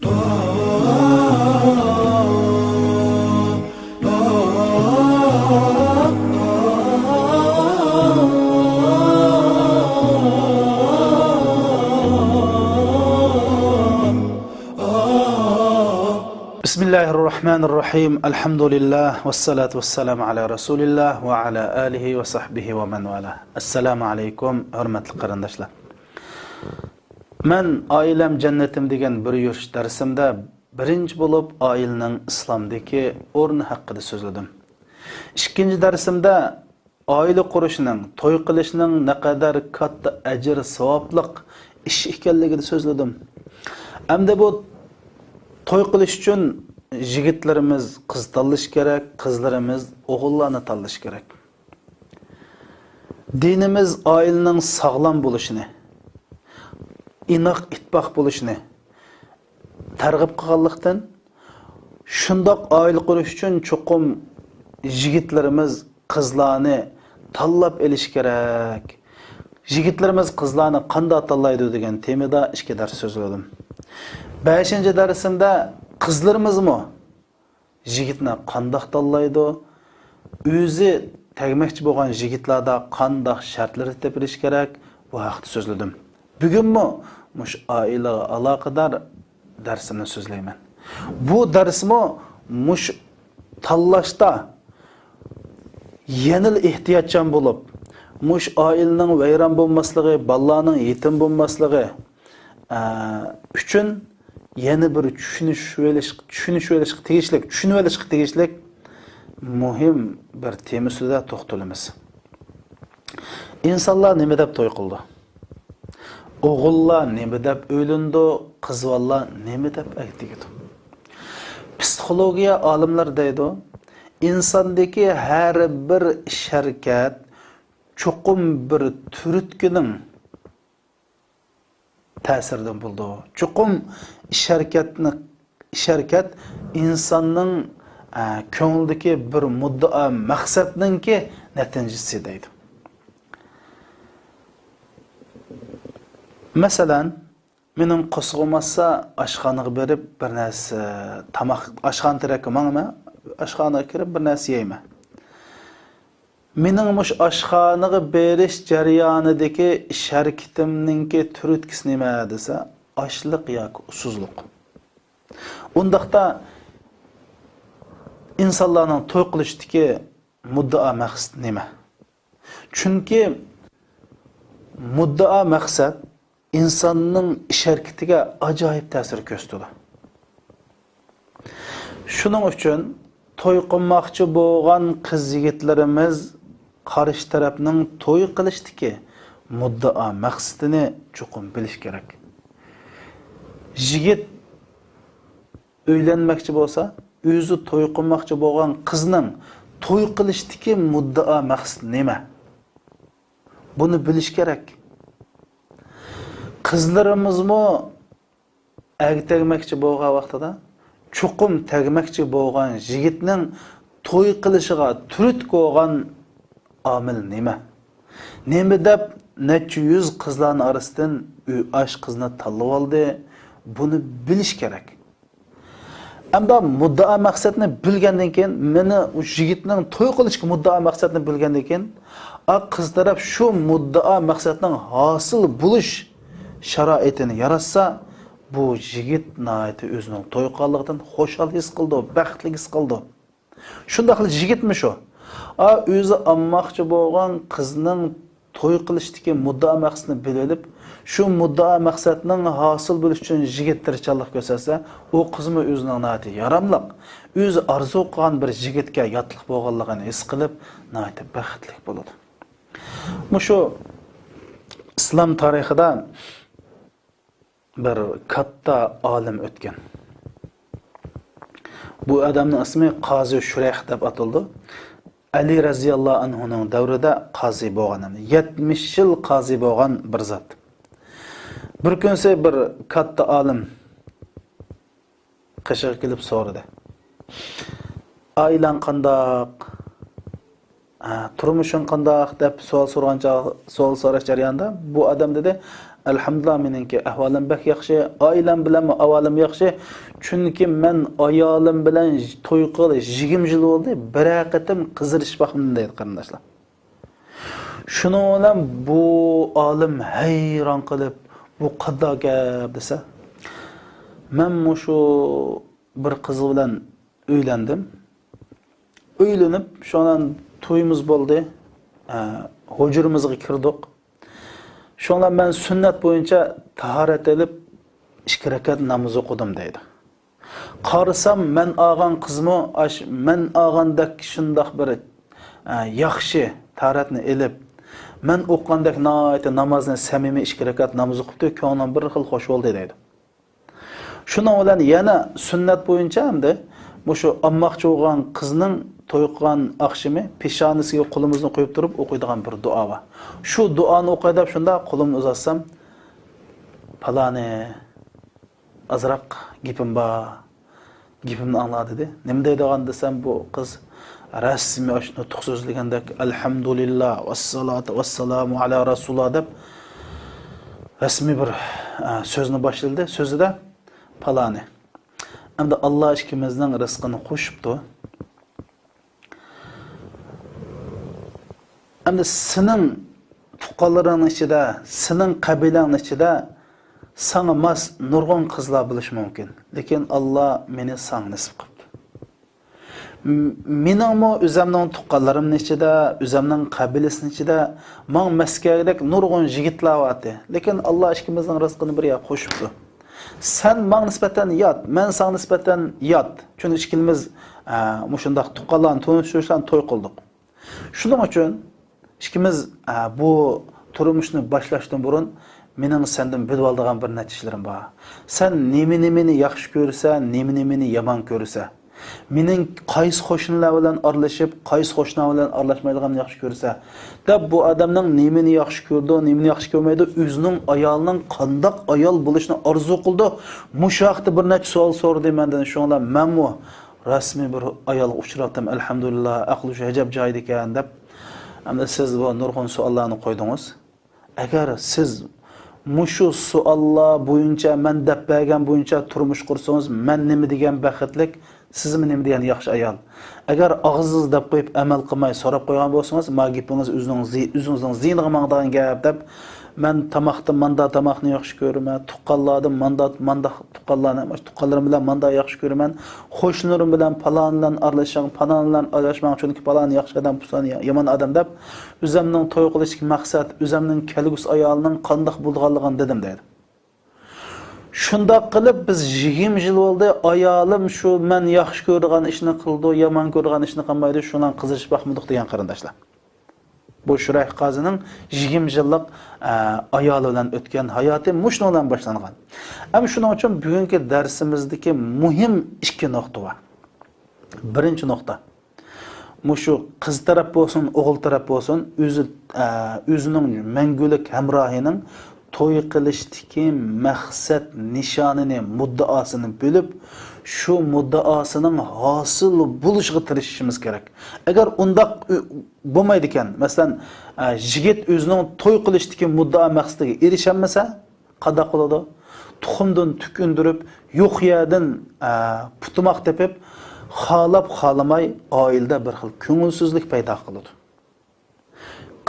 Bismillahirrahmanirrahim. Elhamdülillah ve salatu vesselamu ala Resulillah ve ala alihi ve sahbihi ve men vala. Assalamu alaikum, hürmetli qarindoshlar. Men Ailem Cennetim degan bir yurish darsimda birinchi bo'lib oilaning islomdagi o'rni haqida so'zladim. Ikkinchi darsimda oila qurishning, to'y qilishning naqadar katta ajr, savobliq ish ekanligini so'zladim. Hamda bu to'y qilish uchun yigitlarimiz qiz tanlash kerak, qizlarimiz o'g'illarni tanlash kerak. Dinimiz oilaning sog'lom bo'lishini, inoq ittifoq bo'lishini targ'ib qilganlikdan shundoq oila qurish uchun cho'qim yigitlarimiz qizlarni tanlab olish kerak. Yigitlarimiz qizlarni qanday tanlaydi degan temada ikki dars so'zladim. 5-chi darsimda qizlarimizmi yigitni qanday tanlaydi, o'zi tegmoqchi bo'lgan yigitlarda qanday shartlar tepilish kerak bu haqida so'zladim. Bugunmi mush oilaga aloqador darsimni so'zlayman. Bu darsmi mush tanlashda yanil ehtiyotchan bo'lib, mush oilaning vayron bo'lmasligi, bolalarning yetim bo'lmasligi uchun yana bir tushunib olishga tegishli muhim bir tema ustida to'xtalamiz. İnsanlar nima deb to'y qildi? O'g'illar nima deb o'ylandi? Qizlar nima deb aytdi? Psixologiya olimlar deydi, insondagi har bir harakat cho'qim bir turtkining ta'siridan bo'ldi. Cho'qim harakat insonning ko'nglidagi bir muddao maqsadninki natijasi deydi. Masalan, mening qo'sg'imasa oshxonaga berib bir narsa tomoq oshxona tarakamangmi, oshxonaga kirib bir narsa yeyman. Mening mush oshxonaga berish jarayonidagi harakatimninki turtkisi nima desa, ochliq yoki usuzlik. Undaqda insonlarning to'y qilishdagi muddao maqsad nima? Chunki muddao maqsad insonning ish harakatiga ajoyib ta'sir ko'rsatadi. Shuning uchun to'y qilmoqchi bo'lgan qiz yigitlarimiz qarshi tarafning to'y qilishdagi muddao maqsadini cho'qim bilish kerak. Yigit uylanmoqchi bo'lsa, o'zi to'y qilmoqchi bo'lgan qizning to'y qilishdagi muddao maqsad nima? Buni bilish kerak. Qizlarimizmi tegmoqchi bo'lgan vaqtida cho'qim tegmoqchi bo'lgan yigitning to'y qilishiga turtki bo'lgan omil nima? Nima deb necha yuz qizlarning orasidan ash qizni tanlab oldi? Buni bilish kerak. Ammo muddao maqsadni bilgandan keyin, meni u yigitning to'y qilishga muddao maqsadni bilgandan keyin, qiz taraf shu muddao maqsadning hosil bo'lish sharoitini yaratsa, bu yigit nayeti o'zining to'y qilganligidan xo'shal his qildi, baxtli his qildi. Shunday qilib yigitmi shu? O'zi ammoqchi bo'lgan qizning to'y qilishdagi muddao maqsadni bilib, shu muddao maqsadning hosil bo'lish uchun yigit tirishchilik ko'rsatsa, u qizmi o'zining nayeti yaramliq, o'zi arzu qilgan bir yigitga yotliq bo'lganligini his qilib, nayeti baxtli bo'ladi. Shu islom tarixida bir katta olim o'tgan. Bu adamning ismi Qozi Shurayh deb ataldi. Ali raziyallohu anhuning davrida qozi bo'lgan, 70 yil qozi bo'lgan bir zot. Bir kunsa bir katta olim qishga kelib so'radi. Ailan qandoq? Turmushing qandoq deb savol so'rash jarayonida bu odam dedi, Alhamdulillah meningki ahvolim bak yaxshi, oilam bilan ahvolim yaxshi. Chunki men ayolim bilan to'y qilish 20 yil bo'ldi, bir haqiqatim qizirish baxtimda deydi qarindoshlar. Shuning bilan bu olim hayron qilib, bu qanday gap desa, men shu bir qiz bilan uylandim. Uylanib, shundan to'yimiz bo'ldi. Hujrimizga kirdik. Shundan men sunnat bo'yicha tahorat olib 2 rakat namoz o'qidim deydi. Qarasam men olgan qizmi, men olgandak shundoq bir yaxshi tahoratni olib, men o'qigandak namozni samimiy 2 rakat namoz o'qibdi, ko'nglim bir xil xo'sh bo'ldi deydi. Shuning bilan yana sunnat bo'yicha hamda shu ammoqchi bo'lgan qizning to'y qilgan oqshimi peshonasiga qo'limizni qo'yib turib o'qiydigan bir duo bor. Shu duoni o'qiydi, shunda qo'limni uzatsam, palani azroq gapim bor. Gapimni angla dedi. Nima deydigan desam, bu qiz rasmiy oshno nutq so'zlagandek alhamdulillah vassalatu vassalamu ala rasululloh deb rasmiy bir so'zni boshladi. So'zida palani. Endi Alloh ikkimizning rizqini qo'shibdi. Endi sening fuqaralaring ichida, sening qabilang ichida sana mas nurg'un qizlar bo'lishi mumkin. Lekin Alloh meni sang nasib qildi. Meningmi o'zimning fuqaralarimning ichida, o'zimning qabilasining ichida men maskagidek nurg'un yigitlar bor. Lekin Alloh ikkimizning rizqini birga qo'shibdi. Sen men nisbatan yot, men sen nisbatan yot. Chunki ikkimiz mushundaq tuqqanlarni tunishishdan to'y qildik. Shuning uchun ikkimiz bu turmushni boshlashdan burun mening sendan bilib oladigan bir natijalarim bor. Sen nimani yaxshi ko'rsa, nimani yomon ko'rsa, mening qaysi qo'shnilar bilan aralashib, qaysi qo'shnilar bilan aralashmaydiganini yaxshi ko'rsa, deb bu odamning nimani yaxshi ko'rdi, nimani yaxshi ko'rmaydi, o'zining ayolining qandoq ayol bo'lishini orzu qildi. Mushu vaqtda bir necha savol so'radi mendan, shunlar menmi rasmiy bir ayolga uchratdim, alhamdulillah, aqli shu hijab joyida ekan deb. Endi siz bu nurg'un savollarni qo'ydingiz. Agar siz mushu savollar bo'yicha men deb bergan bo'yicha turmush qursangiz, men nima degan baxtlik, siz nima degan yaxshi ayol. Agar og'zingiz deb qo'yib amal qilmay so'rab qo'ygan bo'lsangiz, magipingiz o'zingizning ziyniga mangdagan gap deb, men tamoqdan manda tamoqni yaxshi ko'raman, tuqqanlardan manda tuqqanlarni, tuqqanlarim bilan manda yaxshi ko'raman, qo'shnilarim bilan palon bilan aralashgan, palon bilan aralashmoq chunki palon yaxshi odam, pusan yomon odam deb, o'zimning to'y qilishlik maqsad, o'zimning kelgus ayolining qandoq bo'lganligini dedim deydi. Shundoq qilib biz 20 yil bo'ldi, ayolim shu men yaxshi ko'rgan ishni qildi, yomon ko'rgan ishni qilmaydi, shundan qizirish baxtmidiq degan qarindoshlar. Bu Shurayh qozining 20 yillik ayoli bilan o'tgan hayoti mushno bilan boshlangan. Ham shuning uchun bugungi darsimizdagi muhim 2 nuqta bor. Birinchi nuqta. Mushu qiz taraf bo'lsin, o'g'il taraf bo'lsin, o'zining mangulik hamrohining to'y qilishdagi maqsad nishonini, muddaosini bilib, shu muddaosining hosil bo'lishiga tirishishimiz kerak. Agar undaq bo'lmaydi ekan, masalan, yigit o'zining to'y qilishdagi muddao maqsadiga erishamasa, qanday qiladi? Tuxumdan tukundirib, yo'q yerdan putumoq tepib, xolab xolamay oilada bir xil ko'ngilsizlik paydo qiladi.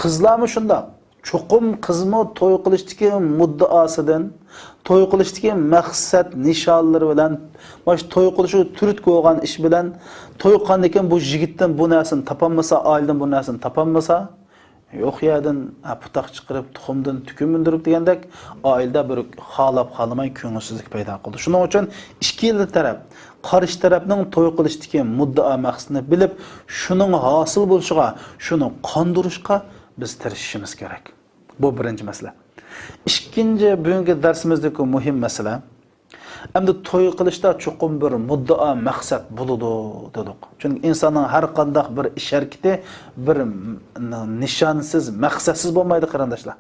Qizlarmi shunday? Çoxum qizmi to'y qilishdagi muddaosidan, to'y qilishdagi maqsad nishonlari bilan, bosh to'y qilishi turut qo'ygan ish bilan to'y qilgan ekan bu yigitdan bu narsani topolmasa, oiladan bu narsani topolmasa, yo'q yerdan putoq chiqarib, tuxumdan tukun mindirib degandek, oilada bir xolab xolamay ko'ngilsizlik paydo qildi. Shuning uchun ikkala taraf, qarshi tarafning to'y qilishdagi muddao maqsadini bilib, shuning hosil bo'lishiga, shuni qondirishga biz tirishishimiz kerak. Bu birinchi masala. Ikkinchi bugungi darsimizdagi muhim masala, endi to'y qilishda chuqur bir muddao maqsad bo'ladi dedik. Chunki insonning har qanday bir ish harakati bir nishonsiz, maqsadsiz bo'lmaydi qarindoshlar.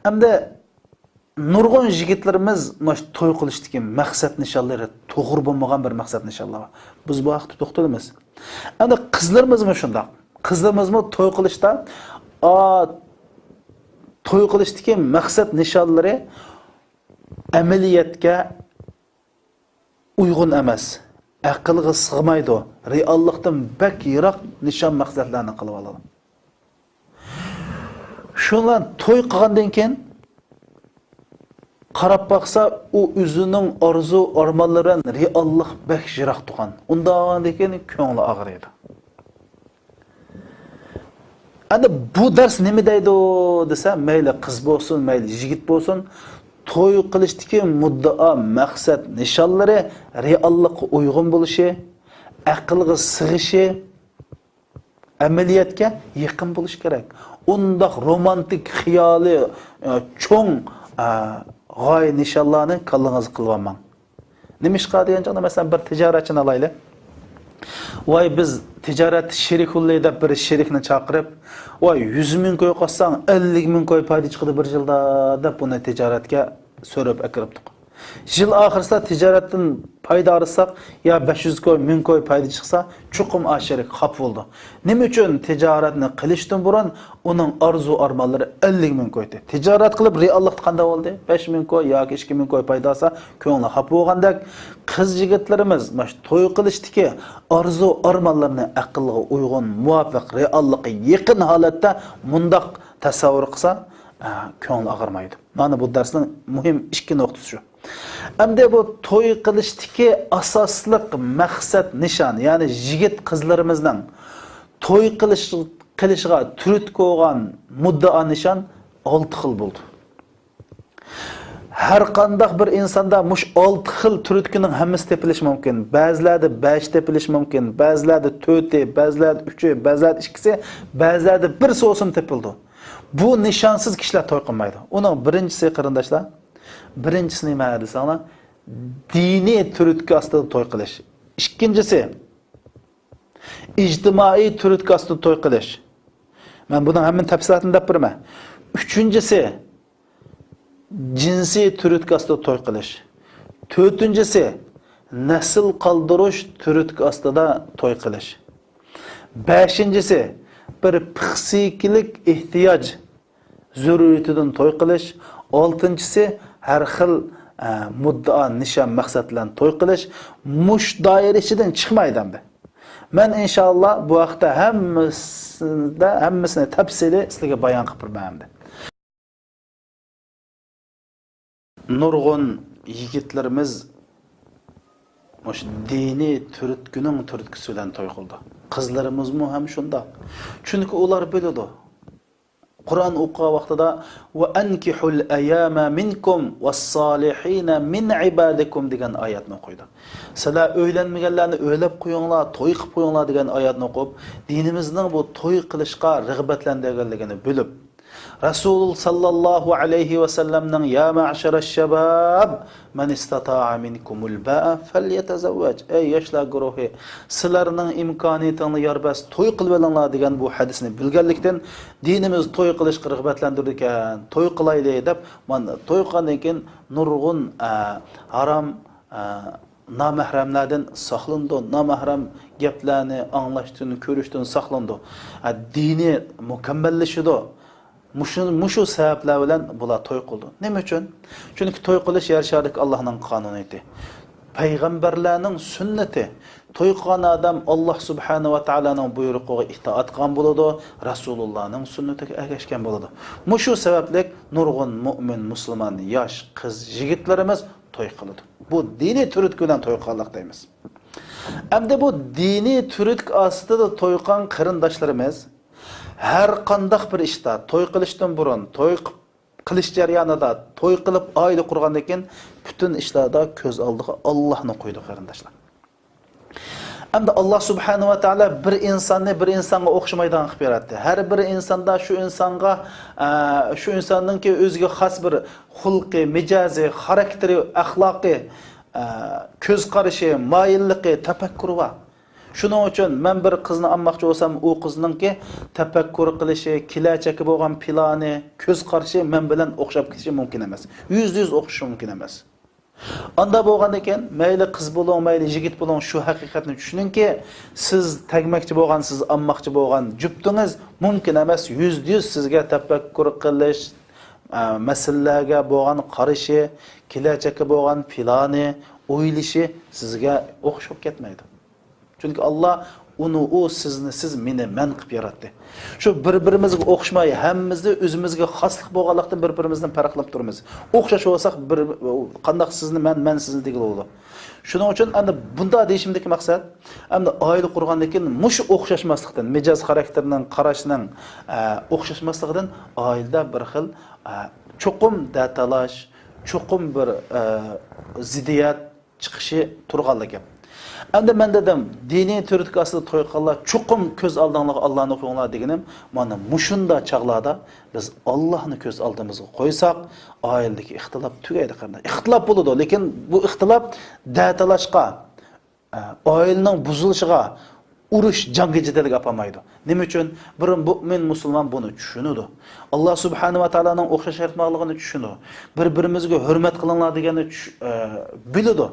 Endi nurg'un yigitlarimiz mana to'y qilishdagi maqsad nishonlari to'g'ri bo'lmagan bir maqsad nishonlar bor. Biz bu vaqtda to'xtalamiz. Endi qizlarimiz ham shunday. Qizlarimiz to'y qilishda to'y qilishdagi maqsad nishonlari amaliyotga uyg'un emas, aqlga sig'maydi, reallikdan bak yiroq nishon maqsadlarni qilib oladi. Shundan to'y qilgandan keyin qarab baqsa, u o'zining orzu armonlaridan reallik bak yiroq turgan. Undan keyin ko'ngli og'riydi. Ana bu ders nima deydi desa, mayli qiz bo'lsin, mayli yigit bo'lsin, to'y qilishdagi muddao, maqsad, nishonlari reallikqa uyg'un bo'lishi, aqlga sig'ishi, amaliyotga yaqin bo'lish kerak. Undaq romantik xiyoli cho'ng g'oya nishonlarni kallangizga qilib olmang. Nima ish qiladigan masalan bir tijoratchini olaylik. Vay biz ticaret şerikulliği deb bir şerikni chaqirib, vay 100 ming koy qo'shsang 50 ming koy foyda chiqadi bir yilda deb buni tijoratga so'rab akiribdik. Yil oxirsida tijoratdan foyda olsak, ya 500 koy, 1000 koy foyda chiqsa, chuqum asherik xaf bo'ldi. Nima uchun tijoratni qilishdan burun uning arzu armonlari 50 ming koydi. Tijorat qilib reallikda qanday bo'ldi? 5 ming koy yoki 2 ming koy foyda olsa, ko'ngli xaf bo'lgandek, qiz yigitlarimiz mana to'y qilishdiki arzu armonlarini aqlga uyg'un, muvofiq, reallikka yaqin holatda mundaq tasavvur qilsa, ko'ngli og'irmaydi. Mana bu darsning muhim ikki nuqtasi shu. Endi bu to'y qilishdagi asosliq maqsad nishon, ya'ni yigit qizlarimizning to'y qilishiga turtki bo'lgan muddao nishon 6 xil bo'ldi. Har qanday bir insonda mush 6 xil turtkining hammasi tepilishi mumkin. Ba'zilarda 5 tepilishi mumkin, ba'zilarda 4, ba'zilarda 3, ba'zilarda 2, ba'zilarda 1 so'sim tepildi. Bu nishonsiz kishilar to'y qilmaydi. Uning birinchisi qarindoshlar, birinchisi nima desanglar, diniy turtki ostida to'y qilish. Ikkinchisi ijtimoiy turtki ostida to'y qilish. Men buning hammasini tafsilotini deb beraman. Uchinchisi jinsiy turtki ostida to'y qilish. To'rtinchisi nasl qoldirish turtki ostida to'y qilish. Beshinchisi bir psixik ehtiyoj zaruriyatidan to'y qilish. Oltinchisi har xil muddao nishon maqsad bilan to'y qilish. Mush doira ichidan chiqmaydi endi. Men inshaalloh bu vaqtda hammasini tafsili sizlarga bayon qilib bermayman. Nurg'un yigitlarimiz mush diniy turtkining turtkisi bilan to'y qildi. Qizlarimizmi ham shunda. Chunki ular biladi. Qur'on o'qigan vaqtida va ankihul ayama minkum was-solihina min ibadikum degan oyatni o'qiydi. Sizlar o'ylanmaganlarni o'ylab qo'yinglar, to'y qilib qo'yinglar degan oyatni o'qib, dinimizning bu to'y qilishga rag'batlantirganligini bilib, Rasul sallallahu alayhi ve sellem'nin ya ma'şarash shabab man istata'a minkumul ba'a falyatazawwaj. Ey yoshlar guruhi, sizlarning imkoniyatini yarbas to'y qilib olinglar degan bu hadisni bilganlikdan dinimiz to'y qilishga rag'batlantirdi ekan. To'y qilaylik deb, mana to'y qilgandan keyin nurg'un harom namahramlardan saqlandi, namahram gaplarni anglashdan, ko'rishdan saqlandi. Dini mukammallashidi. Mushu sebepler bilen bular to'y qildi. Nima uchun? Chunki to'y qilish yer shariki Allohning qonuniyati. Payg'ambarlarning sunnati. To'y qilgan odam Alloh subhanahu va taolaning buyrug'iga itoat qilgan bo'ladi, Rasulullohning sunnatiga ergashgan bo'ladi. Mushu sababli nurg'un mu'min, musulmon, yosh qiz, yigitlarimiz to'y qiladi. Bu diniy turtki bilan to'y qilmoq deymiz. Endi bu diniy turtki ostida to'y qilgan qarindoshlarimiz her qandaq bir ishda to'y qilishdan burun, to'y qilish jarayonida, to'y qilib oila qurgandan keyin bütün ishlarda ko'z oldiga Allohni qo'ydi qarindoshlar. Endi Alloh subhanahu va taolo bir insonni bir insonga o'xshamaydigan qilib yaratdi. Har bir insonda shu insonningki o'ziga xos bir xulqi, mijozi, xarakteri, axloqi, ko'z qarashi, moyilligi, tafakkuri bor. Shuning uchun men bir qizni olmoqchi bo'lsam, u qizningki tafakkur qilishi, kelajagi bo'lgan plani, ko'z qarashi men bilan o'xshab ketishi mumkin emas. 100% o'xshashi mumkin emas. Anda bo'lgandan keyin mayli qiz bo'ling, mayli yigit bo'ling, shu haqiqatni tushuningki, siz tagmoqchi bo'lgan, siz olmoqchi bo'lgan juftingiz mumkin emas 100% sizga tafakkur qilish, masalalarga bo'lgan qarashi, kelajakka bo'lgan plani, o'ylashi sizga o'xshab ketmaydi. Chunki Alloh uni siz meni men qilib yaratdi. Shu bir-birimizga o'xshamay, hammamizni o'zimizga xoslik bo'lganlikdan bir-birimizdan farqlab turamiz. O'xshash bo'lsak, bir qanday sizni men sizni degan bo'ladi. Shuning uchun endi bunda deyishimdagi maqsad, endi oila qurgandan keyin mush o'xshashmaslikdan, mijoz xarakterining, qarashining o'xshashmasligidan oilada bir xil cho'qim datalash, cho'qim bir ziddiyat chiqishi turganligi. Endi men dedim, diniy turtki asli to'y qilganlar cho'qim ko'z oldinglar Allohni o'qinglar deganim, mana mushunda chaqlarda biz Allohni ko'z oldimizga qo'ysak, oiladagi ixtilof tugaydi qardash. Ixtilof bo'ladi, lekin bu ixtilof datalashqa, oilaning buzilishiga, urush, jangga jidalga olmaydi. Nima uchun? Bir mu'min musulmon buni tushunadi. Alloh subhanahu va taoloning o'xshash yaratmoqligini tushunadi. Bir-birimizga hurmat qilinglar deganini biladi.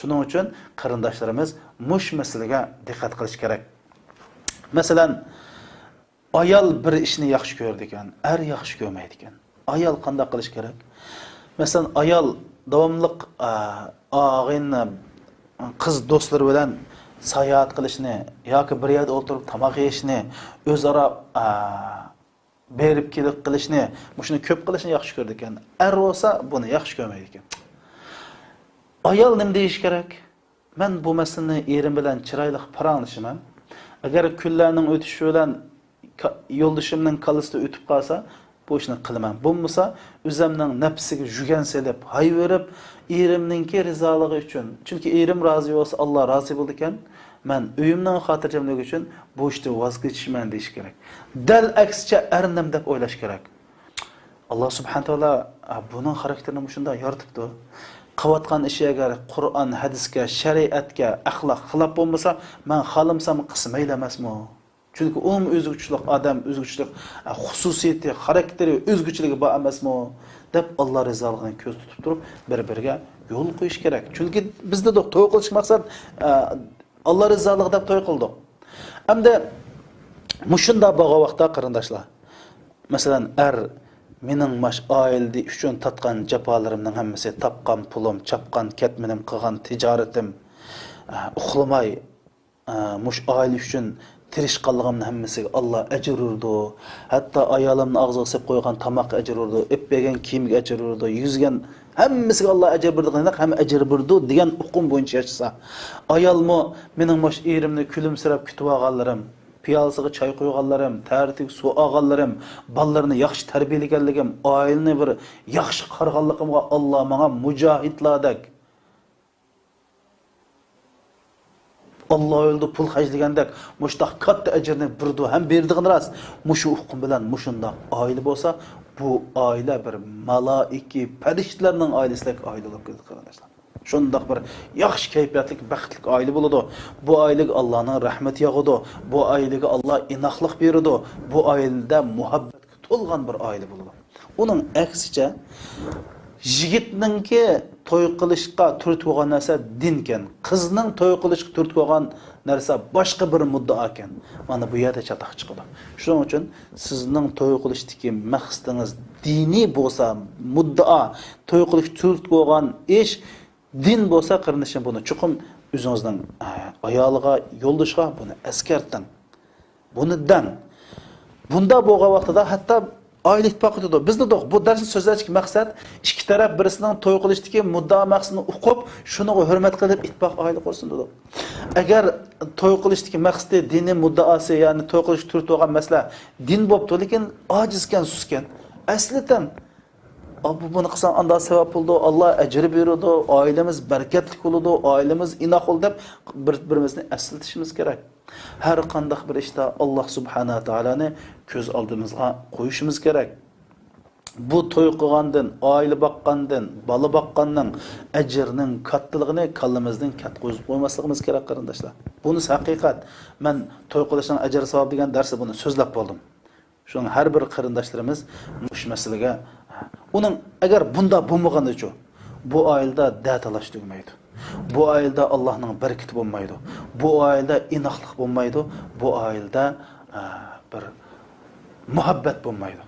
Shuning uchun qarindoshlarimiz mush masalaga diqqat qilish kerak. Masalan, ayol bir ishni yaxshi ko'rdi ekan, er yaxshi ko'rmaydi ekan. Ayol qanday qilish kerak? Masalan, ayol davomli og'in qiz do'stlari bilan sayohat qilishni yoki bir yerda o'tirib tomoq yeyishni, o'zaro berib kelib qilishni, shuni ko'p qilishni yaxshi ko'rdi ekan. Er bo'lsa buni yaxshi ko'rmaydi ekan. Ayol nima deyish kerak? Men bu masalani erim bilan chiroyli paranglashman. Agar kunlarning o'tishi bilan yo'ldashimning qalbida o'tib qolsa, bu ishni qilaman. Bo'lmasa, o'zimning nafsiga jugan selib, hayverib, erimningki rizoligi uchun. Chunki erim rozi bo'lsa, Alloh rozi bo'ldi ekan, men uyimning xotirjamligi uchun bu ishni voz kechishman deyish kerak. Dal aksicha arnim deb o'ylash kerak. Alloh subhanahu va taolo buning xarakterini shunday yoritibdi. Qilayotgan ishi agar Qur'on, hadisga, shariatga, axloq xilof bo'lmasa, men xohlamsam qismayla emasmi? Chunki u o'zguchilik odam, o'zguchilik xususiyati, xarakteri, o'zguchiligi bor emasmi? deb Alloh rizoligidan ko'z tutib turib, bir-biriga yo'l qo'yish kerak. Chunki bizda to'y qilish maqsad Alloh rizoligi deb to'y qildik. Hamda mushunda bo'lgan vaqtda qarindoshlar, masalan, mening mash oildi uchun tatgan jafolarimning hammasi, tapgan pulim, chapgan ketminim, qilgan tijoratim, uxlamay mush oila uchun tirishqanligimning hammasiga Alloh ajr urdi. Hatto ayolimning og'ziga sep qo'ygan tomoq ajr urdi, eppagan kiyimga ajr urdi, yuzgan hammasiga Alloh ajr berdi, ham ajr berdi degan uqum bo'yicha yashasa, ayolmi mening mash erimni kulimsirab kutib olganlarim, piyolasiga choy qo'yganlarim, tartib suv olganlarim, bolalarni yaxshi tarbiyalaganligim, oilani bir yaxshi qarg'anligimga Alloh menga mujohidlardek, Alloh yo'lida pul xarjlagandek mushtaq katta ajrni berdi, ham berdig'ini rost. Mushu uqum bilan mushunda oila bo'lsa, bu oila bir malaiki, farishtalarning oilasidek oila bo'lib ketadi qarindoshlar. Shundaq bir yaxshi kayfiyatli, baxtli oila bo'ladi. Bu oilaga Allohning rahmati yog'adi. Bu oilaga Alloh inoqlik beradi. Bu oilada muhabbatga to'lgan bir oila bo'ladi. Uning aksicha yigitninki to'y qilishga turtib qo'ygan narsa din ekan. Qizning to'y qilishga turtib qo'ygan narsa boshqa bir muddao ekan. Mana bu yerda chatoq chiqadi. Shuning uchun sizning to'y qilishdagi maqsadingiz diniy bo'lsa, muddao to'y qilish turtib qo'ygan ish din bo'lsa, qarindishim buni chuqum o'zingizning ayoliga, yo'ldashga buni eskarting. Buni dan. Bunda bo'lgan vaqtida hatto oila ittifoqi dedi. Bizda bu darsni so'zlashki maqsad ikki taraf birisining to'y qilishdagi muddao maqsadini o'qib, shuni hurmat qilib ittifoq oila qursin dedi. Agar to'y qilishdagi maqsadi diniy muddaosi, ya'ni to'y qilish turib turgan masala din bo'pti, lekin ojizkan, suskan. Aslatan buni qilsam anda savab bo'ldi, Alloh ajr beradi, oilamiz barakatli bo'ladi, oilamiz inoq bo'ldi deb bir-birimizni eslatishimiz kerak. Har qanday bir ishda Alloh subhanahu va taoloni ko'z oldimizga qo'yishimiz kerak. Bu to'y qilgandan, oila boqqandan, bola boqqandan ajrning kattaligini kallamizdan kat qo'yib qo'ymasligimiz kerak qarindoshlar. Bunisi haqiqat. Men to'y qilishning ajr savob degan darsda buni so'zlab bo'ldim. Shuning har bir qarindoshlarimiz mush masalaga uning agar bunda bo'lmaganicha bu oilada datalash tugmaydi. Bu oilada Allohning barakati bo'lmaydi. Bu oilada inoqlik bo'lmaydi. Bu oilada bir muhabbat bo'lmaydi.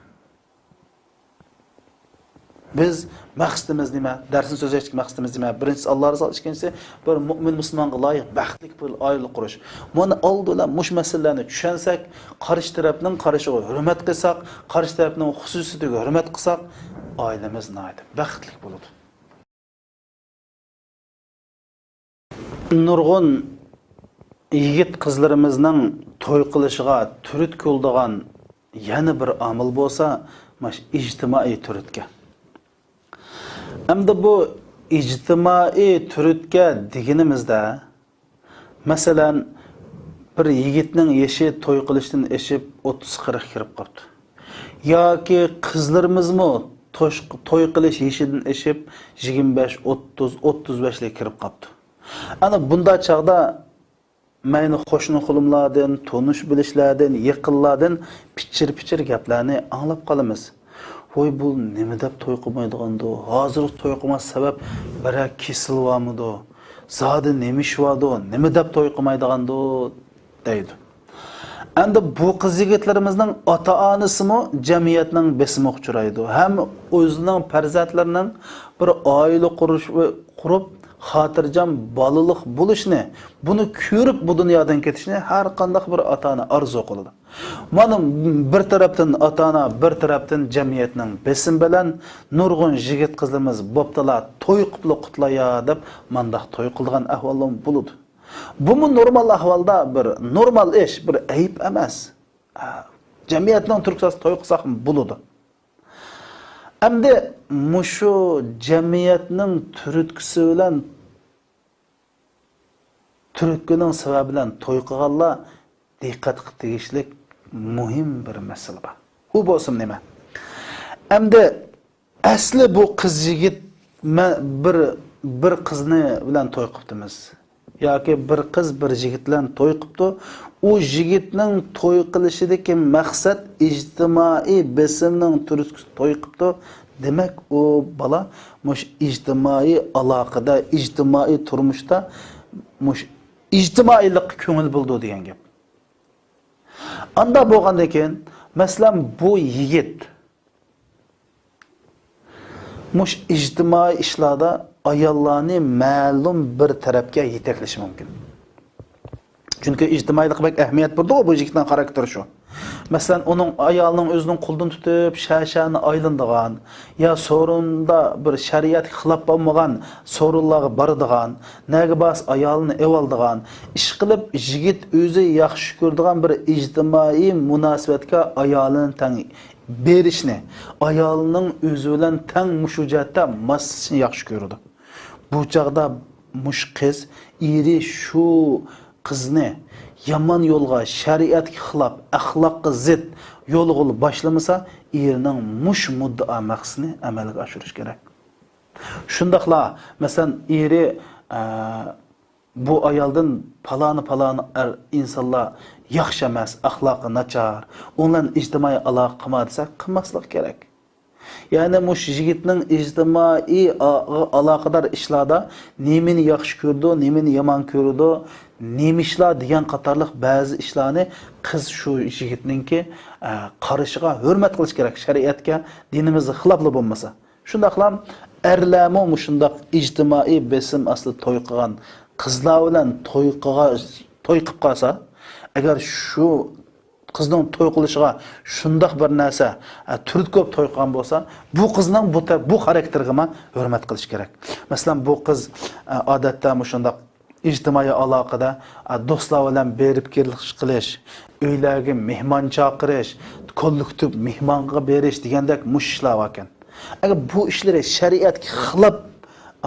Biz maqsadimiz nima? Darsni so'zlashlik maqsadimiz nima? Birinchisi Alloh rizo, ikkinchisi bir mu'min musulmonga loyiq baxtli bir oila qurish. Buni oldindan mush masalalarni tushunsak, qarshi tarafning qarishiga hurmat qilsak, qarshi tarafning xususiyatiga hurmat qilsak, oilamiz naydi baxtli bo'ladi. Nurg'un yigit qizlarimizning to'y qilishiga turtki bo'ladigan yana bir omil bo'lsa, mash ijtimoiy turtki. Hamda bu ijtimoiy turtki deganimizda, masalan, bir yigitning yashi to'y qilishdan eshib 30-40 kirib qoldi. Yoki qizlarimizmi to'y qilish yashidan eshib 25, 30, 35 ga kirib qoldi. Ana bunda chaqda mayni qo'shni qulimlardan, tonish bilishlardan, yaqinlardan pichir gaplarni anglab qolamiz. Voy bu nima deb to'y qilmaydigandi? Hozir to'y qilmas sabab bira kesilvamidi? Zodi nima ishvadi? Nima deb to'y qilmaydigandi deydi. Endi bu qiz yigitlarimizning ota-onasimi jamiyatning besimi uchraydi. Ham o'zining farzandlarining bir oila qurib xotirjam bolalik bo'lishni, buni ko'rib bu dunyodan ketishni har qanday bir ota-ona arzu qiladi. Mana bir tarafdan ota-ona, bir tarafdan jamiyatning besim bilan nurg'un yigit qizlarimiz bo'ptilar, to'y qilib qutlaya deb mandaq to'y qilgan ahvollar bo'ladi. Bu normal ahvolda bir normal ish, bir ayib emas. Jamiyatning turkçasi to'y qilsak bo'ladi. Endi mushu jamiyatning turtkisi bilan turtkining sababi bilan to'y qilganlar diqqat qilib tegishlik muhim bir masala bor. U bo'lsin nima? Endi asli bu qiz yigit bir qizni bilan to'y qilibdimiz. Yoki bir qiz bir yigit bilan to'y qilibdi. U yigitning to'y qilishidagi maqsad ijtimoiy besimning turtkisi to'y qilibdi. Demak, o bola mush ijtimoiy aloqada, ijtimoiy turmushda mush ijtimoiylik ko'ngil bo'ldi degan gap. Anda bo'lgandan keyin, masalan, bu yigit mush ijtimoiy ishlarda ayollarni ma'lum bir tarafga yetaklashi mumkin. Chunki ijtimoiylik bek ahamiyat berdi bu yigitning xarakteri shu. Masalan, onun ayolning o'zining qo'ldan tutib, shashani aylandigan, ya sorunda bir shariat xilop bo'lmagan sorunlarga boradigan, nega bas ayolni evaldigan, ish qilib yigit o'zi yaxshi ko'radigan bir ijtimoiy munosabatga ayolini tang berishni, ayolning o'zi bilan tang mushujatda masni yaxshi ko'radi. Bu chaqda mush qiz iri shu qizni yomon yo'lga, shariatga xilop, axloqqa zid yo'lga boshlamasa, erining mush muddao maqsadini amalga oshirish kerak. Shundaqla, masalan, eri bu ayoldan paloni insonlar yaxshi emas, axloqi nachar, onlarni ijtimoiy aloqa qilma desa, qilmaslik kerak. Yani mush yigitning ijtimoiy aloqador ishlarda nemini yaxshi ko'rdi, nemini yomon ko'rdi, nemişlar degan qatorliq ba'zi ishlarni qiz shu yigitningki qarishiga hurmat qilish kerak, shariatga, dinimizga xilofli bo'lmasa. Shundaqlam erlarmi mushundaq ijtimoiy besim asli to'y qilgan qizlar bilan to'y qilib qolsa, agar shu qizning to'y qilishiga shundaq bir narsa turib ko'p to'y qilgan bo'lsa, bu qizning bu xarakteriga hurmat qilish kerak. Masalan, bu qiz odatda mushundaq ijtimoiy aloqada do'stlar bilan berib kelish qilish, uylarga mehmon chaqirish, kollektiv mehmonga berish degandek mush ishlar bor ekan. Agar bu ishlar shariatga xilof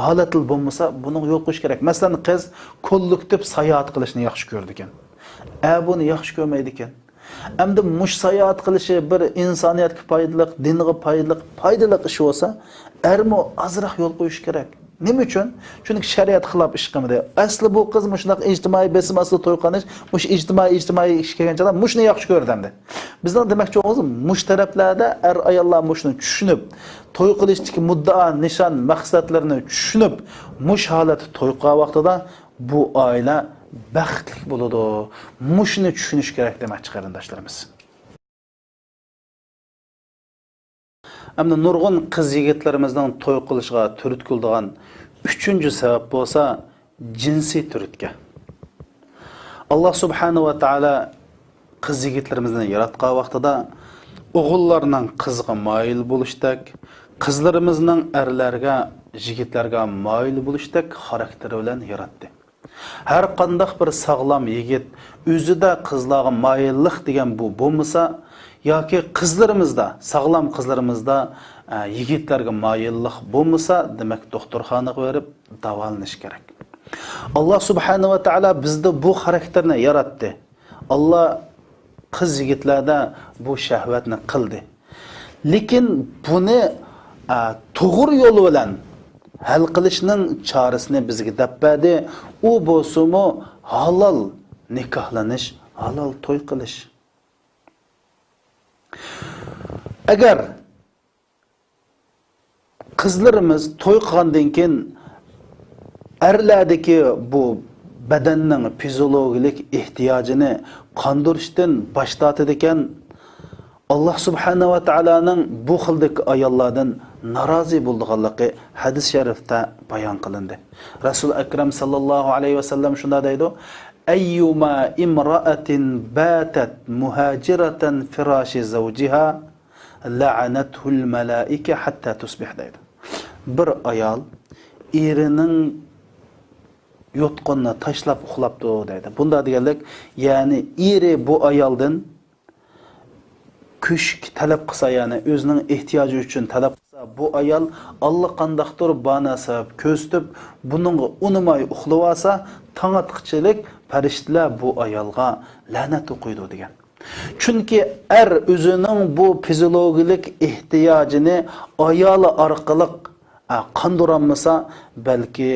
holatli bo'lmasa, buni yo'q qo'yish kerak. Masalan, qiz kollektiv sayohat qilishni yaxshi ko'rdi ekan. Buni yaxshi ko'rmaydi ekan. Endi mush sayohat qilishi bir insoniyatga foydali, dinga foydali ish bo'lsa, ermo azroq yo'l qo'yish kerak. Nima uchun? Chunki shariat xilof ish qilmadi. Asli bu qiz mushunaq ijtimoiy besim asli to'y qilish, mush ijtimoiy ish kelgancha mushni yaxshi ko'rdimdi. Bizning demoqchi o'zim mush taraflarda ayollar mushni tushunib, to'y qilishdagi muddao, nishon, maqsadlarini tushunib, mush holat to'y qilgan vaqtida bu oila baxtli bo'ladi. Mushni tushunish kerak demoqchi qarindoshlarimiz. Әмді нұрғын қыз егетlerimizдің той қылышыға түріткілдіған үшінші себеп болса, cinsi түрітке. Allah subhanahu wa ta'ala қыз егетlerimizden yaratқан vaqtida oğullarının qızға mayil buluşdak, qızlarımızның әрләргә, jigitlərgə mayil buluşdak xarakteri bilan yaratdı. Her qandaq bir sağlam yigit özüdə qızlarga mayillik degan bu bo'lmasa, yoki qizlarimizda, sağlam qizlarimizda yigitlarga mayillik bo'lmasa, demak doktorxonaga berib davolanish kerak. Allah subhanahu va taolo bizda bu xarakterni yaratdi. Allah qiz yigitlarda bu shahvatni qildi. Lekin buni to'g'ri yo'l bilan hal qilishning chorasini bizga deb berdi. U bo'lsa-mu halol nikohlanish, halol to'y qilish. Agar qizlarimiz to'y qilgandan keyin erlardagi bu badanning fiziologik ehtiyojini qondirishdan bosh tortadi ekan, Allah subhanahu va taolaning bu xildagi ayollardan norozi bo'lganligi hadis sharifda bayon qilindi. Rasul akram sallallohu alayhi va sallam shunday deydi: "Ayyuma imra'atin batat muhajiratan firashi zawjiha la'anatul malaika hatta tusbih" deydi. Bir ayol erining yotqanini tashlab uxlabdi deydi. Bunda deganlik, ya'ni eri bu ayoldan kushk talab qilsa, ya'ni o'zining ehtiyoji uchun talab qilsa, bu ayol Alloh qandaqdir bana sabab ko'ztib, buningga unimay uxlab olsa, tong'atqichilik farishtalar bu ayolga la'nat o'qiydi degan. Chunki o'zining bu fiziologik ehtiyojini ayoli orqali qondiramasa, balki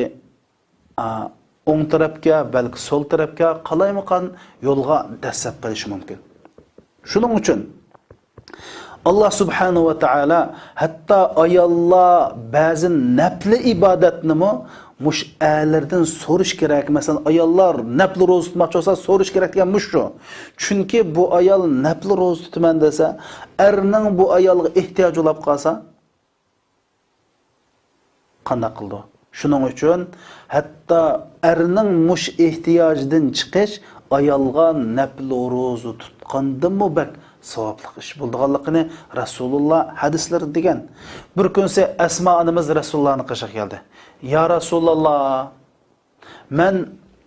o'ng tarafga, balki so'l tarafga qalaymiqan yo'lga dasab qilishi mumkin. Shuning uchun Allah subhanahu wa ta'ala hatta ayollar ba'zi nafli ibodatni mush erlardan so'rish kerak. Masalan, ayollar nafli ro'za tutmoqchi bo'lsa, so'rish kerak degan shu. Chunki bu ayol nafli ro'za tutaman desa, erning bu ayolga ehtiyoji bo'lib qolsa, qanday qildi? Shuning uchun hatta erning mush ehtiyojidan chiqish ayolga nafli ro'za tutqandimi bak savobli ish bo'lganligini Rasululloh hadislarida degan. Bir kunsa Asma onamiz Rasulullohning qishiga keldi. Ya Rasululloh, men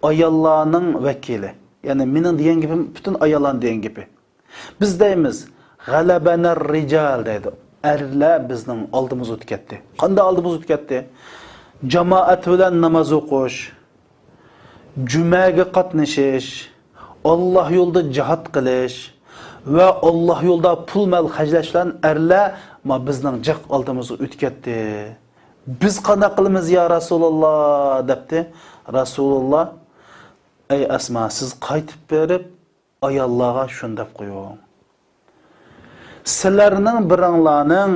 ayollarning vakili. Ya'ni mening degan gapim butun ayollarning degan gapi. Biz deymiz, g'alabanar rijal deydi. Erlar bizning oldimiz o'tib ketdi. Qanday oldimiz o'tib ketdi? Jamoat bilan namoz o'qish, jumaga qatnashish, Alloh yo'lida jihad qilish va Alloh yo'lida pul mal hajlash bilan erlar bizning jiq oldimizga o'tib ketdi. Biz qanday qilamiz ya Rasululloh debdi. Rasululloh: "Ey Asma, siz qaytib berib ayollarga shundab qo'ying. Sizlarning biringlarning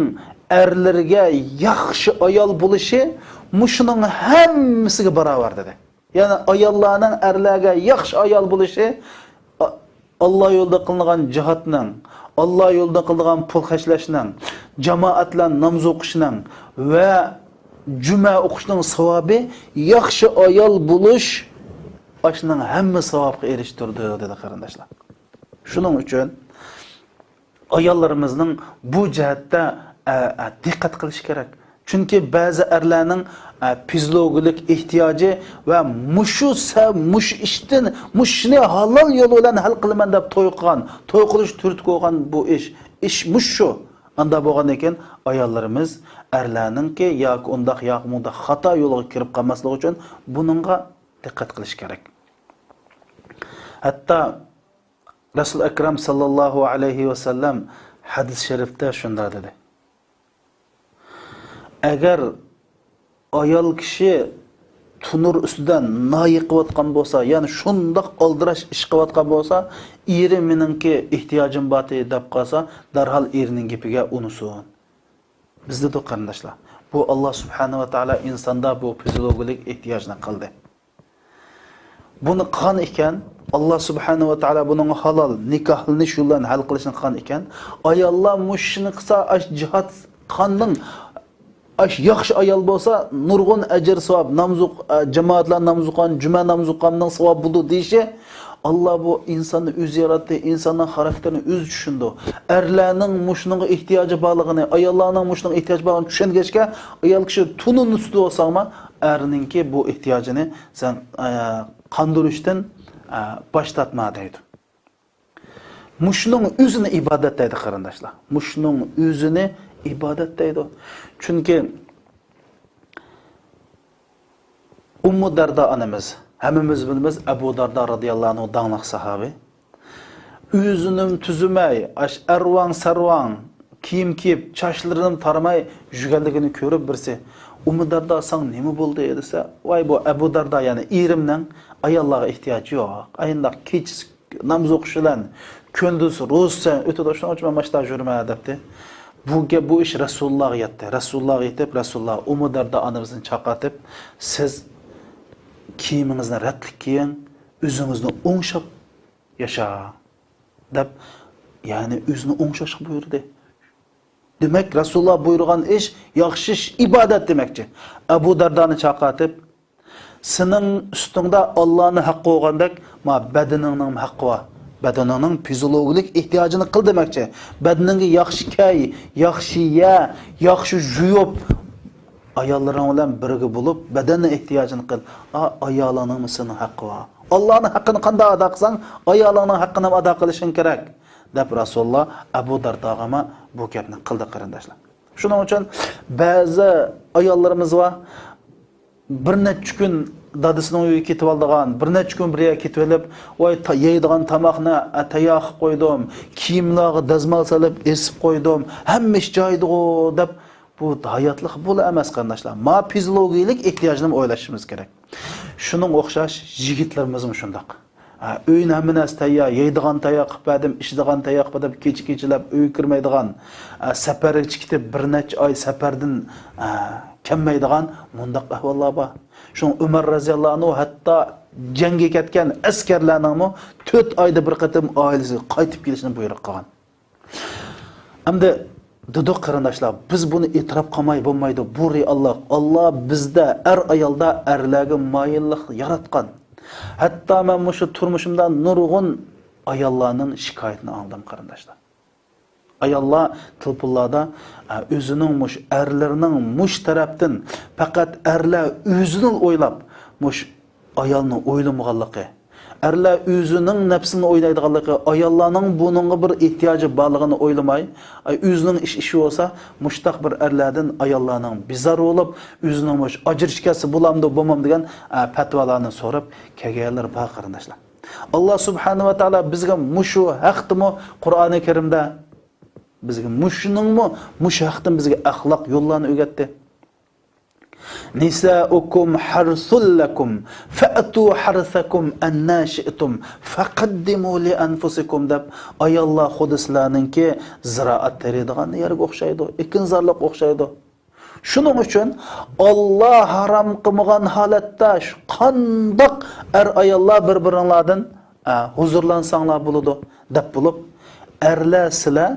erlarga yaxshi ayol bo'lishi mushuning hammasiga barobar" dedi. Ya'ni ayollarning erlarga yaxshi ayol bo'lishi Allah yo'lida qilgan jihatning, Allah yo'lida qilgan pul xashlashning, jamoat bilan namoz o'qishning va juma o'qishning savobi yaxshi ayol bo'lish ashning hamma savobga erishtirdi dedi qarindoshlar. Shuning uchun ayollarimizning bu jihatda diqqat qilish kerak. Chunki ba'zi erlarning fiziologik ehtiyoji va mush ishdan mushni halol yo'l bilan hal qilaman deb to'y qilish turtib qo'ygan bu ish mushu. Anda bo'lgandan keyin ayollarimiz erlarningki yoki undaq yoki bundaq xato yo'lga kirib qolmasligi uchun buningga diqqat qilish kerak. Hatta Rasul akram sallallohu alayhi va sallam hadis sharifda shunday dedi: agar ayol kishi tunur ustidan noyiqayotgan bo'lsa, ya'ni shundoq oldirash ish qilayotgan bo'lsa, eri meningki ehtiyojim bor deb qolsa, darhol erining gapiga unusun. Bizda da qarindoshlar, bu Alloh subhanahu va taolo insonda bu fiziologik ehtiyojni qildi. Buni qilgan ekan, Allah subhanahu va taolo buning halol nikohni shu bilan hal qilishni qilgan ekan, ayollar mushni qilsa, jihad qanning yaxshi ayol bo'lsa, nurg'un ajr savob, namzuq jamoatlar namzuqon, juma namzuqamning savob bo'ldi deyishi, Allah bu insanı o'zi yaratdi, insonning xarakterini o'zi tushundi. Erlarning mushunga ehtiyoji borligini, ayollarning mushunga ehtiyoji borligini tushungachga, ayol kishi tunini ustida bo'lsa-ma, erninki bu ehtiyojini sen qandurishdan bosh tortma deydi. Mushunning o'zini ibodat deydi qarindoshlar. Mushunning o'zini ibodat deydi. Chunki Ummu Darda anamiz, hammamiz bilamiz, Abu Darda radhiyallohu anhu dağlıq sahabi. Üzünüm tüzümey, ervan sarvan, kiyim kiyip, çaşlarını taramay, jügeldigini körüp birisi. Ummu Darda san nemi buldu edilse, vay bu Abu Darda yani irimden ayallığa ihtiyacı yok. Ayında keç namaz okuşulan, köndüz, rozsen, ötede şuna uçma maçta jürme edepti. Bu iş Resulullah'a yetti. Resulullah'a yetip, Resulullah Ummu Darda anamızın çakatıp, siz kiyiminizni ratlik kiyin, o'zingizni o'ngshab yasha deb, ya'ni o'zini o'ngshash buyurdi. Demak, Rasululloh buyurgan ish yaxshi ibodat demakchi. Abu Dardani chaqatib, sening ustingda Allohning haqqi bo'lgandek, ma badaningning haqqi bor. Badaningning fiziologik ehtiyojini qil demakchi. Badaningga yaxshi kay, yaxshi ya, yaxshi juyub ayollarning bilan birga bo'lib, badanning ehtiyojini qil. Ayollarning sening haqqi bor. Allohning haqqini qanday ado qilsang, ayollarning haqqini ham ado qilishing kerak. Deb Rasululloh Abu Dardoga bu gapni qildi qarindoshlar. Shuning uchun ba'zi ayollarimiz va bir necha kun dadasining uyiga ketib oldigan, bir necha kun birga ketib olib, voy yeydigan tamoqni tayoq qo'ydim, kiyimlarga dazmol solib esib qo'ydim, hamma ish joyida deb bu hayotlik bo'la emas qarindoshlar. Ma fiziologik ehtiyojni o'ylashimiz kerak. Shuning o'xshash yigitlarimiz ham shundoq. Uyni hammas tayyor, yeydigan tayoq qilib, ishdigan tayoq qilib, kecha-kechalab uy kirmaydigan, safarga chiqib bir necha oy safardan kelmaydigan mundaq ahvollar bor. Shuning Umar roziyallohu anhu hatto jangga ketgan askarlarning 4 oyda bir qatim oilasiga qaytib kelishini buyruq qilgan. Hamda Duduq qarindoshlar, biz buni e'tirof qilmay bo'lmaydi. Bu reallik. Allah bizda ayolda erlarga moyillik yaratgan. Hatta men bu turmushimda nurg'un ayollarning shikoyatini oldim qarindoshlar. Ayollar tilpullarda o'zining erlarining tarafdan faqat erlar o'zini o'ylab, ayolni o'ylamaganligi, erlar o'zining nafsini o'ylaydiganligi, ayollarning buningga bir ehtiyoji borligini o'ylamay, o'zining ishi bo'lsa, mushtaq bir erlardan ayollarning bizar bo'lib, o'zining ajrishkasi bo'lamdi, bo'lmam degan fatvolarni so'rab kelganlar bor qarindoshlar. Alloh subhanahu va taolo bizga mushu haqdimi Qur'oni Karimda bizga mushu haqdan bizga axloq yo'llarni o'rgatdi. Nisa'ukum harsul lakum fa'tu harsakum anna shi'tum faqaddimu li anfusikum deb ayollar xudislarninki ziroat teradigan yerga o'xshaydi, ekinzorlik o'xshaydi. Shuning uchun Alloh harom qilmagan holatda qandoq ayollar bir-biringlardan huzurlansanglar bo'ladi deb bo'lib, erlar sizlar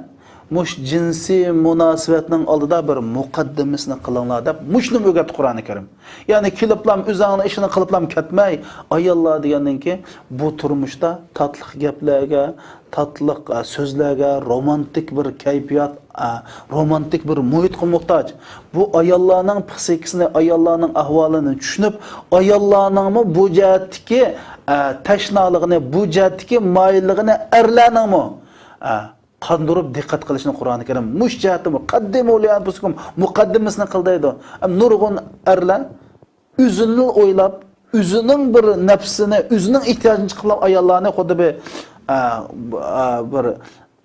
mush jinsi münasebetinin oldida bir muqaddimisini qilinglar deb mushni o'rgatdi Qur'oni Karim. Ya'ni kiliblam o'zingni ishini qiliblam ketmay, ayollar degandan ki bu turmushda tatliq gaplarga, tatliq so'zlarga, romantik bir kayfiyat, romantik bir muhitga muhtoj. Bu ayollarning psixikasini, ayollarning ahvolini tushunib, ayollarning bu jihatdagi tashnoligini, bu jihatdagi moyilligini erlarning qandırıp dikkat qilishni Qur'oni Karim mush jihatimi qaddimu li anfusikum muqaddimasini qildaydi. Nurg'un erlar o'zini o'ylab, o'zining bir nafsini, o'zining ehtiyojini chiqilib ayollarni xuddi bir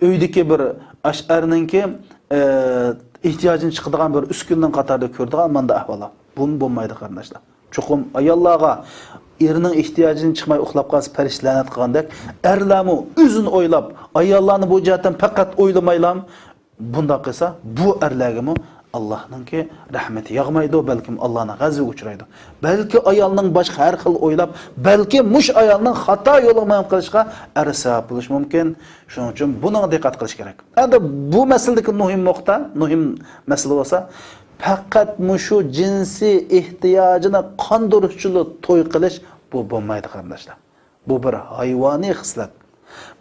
uydagi bir ash'arninki ehtiyojini chiqadigan bir uskunning qatorida ko'rdigan manda ahvollar. Bu bo'lmaydi qarindoshlar. Chuqum ayollarga erining ehtiyojini chiqmay uxlab qolsa farishtalanat qilgandek, erlarmi o'zini o'ylab, ayollarni bu jihatdan faqat o'ylamaylam. Bunda qilsa, bu erlarga Allohninki rahmati yog'maydi, balkim Allohning g'azabiga uchraydi. Balki ayolning boshqa har xil o'ylab, balki mush ayolning xato yo'lga qilishga arsa bo'lish mumkin. Shuning uchun buni diqqat qilish kerak. Endi bu masaladagi muhim nuqta, muhim masala bo'lsa, faqat mushu jinsiy ehtiyojini qondiruvchi to'y qilish bu bo'lmaydi qarindoshlar. Bu bir hayvoniy xislat.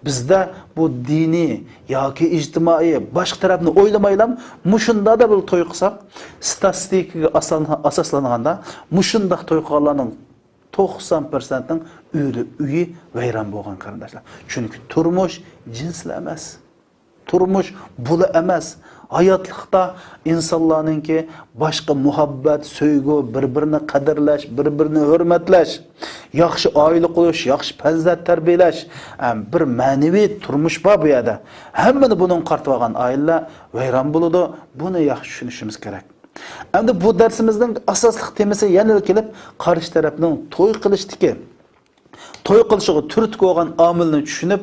Bizda bu diniy yoki ijtimoiy boshqa tarafni o'ylamaylam, mushunda da bir to'y qilsak, statistikaga asoslanganda mushundaq to'y qilganlarning 90% ning uyi vayron bo'lgan qarindoshlar. Chunki turmush jinsli emas. Turmush buli emas. Hayotlikda insonlarningki boshqa muhabbat, sevgi, bir-birini qadrlash, bir-birini hurmatlash, yaxshi oila qurish, yaxshi farzand tarbiyalash, bir ma'naviy turmush bor bu yerda. Hammani buning qartib olgan oilalar vayron bo'ladi. Buni yaxshi tushunishimiz kerak. Endi bu darsimizning asosli temasi yana kelib, qarshi tarafning to'y qilishdiki to'y qilishiga turtki bo'lgan omilni tushunib,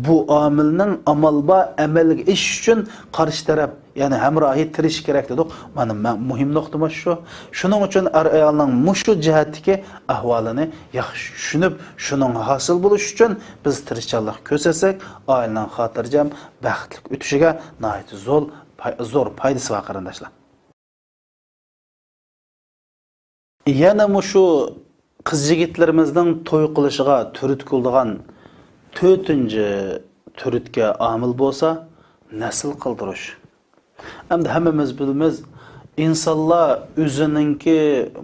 bu omilning amalba amalga ish uchun qarshi taraf, ya'ni hamrohi tirish kerak dedik. Mana muhim nuqtamiz shu. Shuning uchun ayolning mushu jihatdagi ahvolini yaxshi tushunib, shuning hosil bo'lish uchun biz tirishchilik ko'rsasak, oilaning xotirjam, baxtli o'tishiga nihoyat zo'r foydasi bor qarindoshlar. Yana mushu qiz yigitlarimizning to'y qilishiga turtki bo'lgan 4-turtga omil bo'lsa, nasl qildirish. Endi hammamiz bilamiz, insonlar o'zininki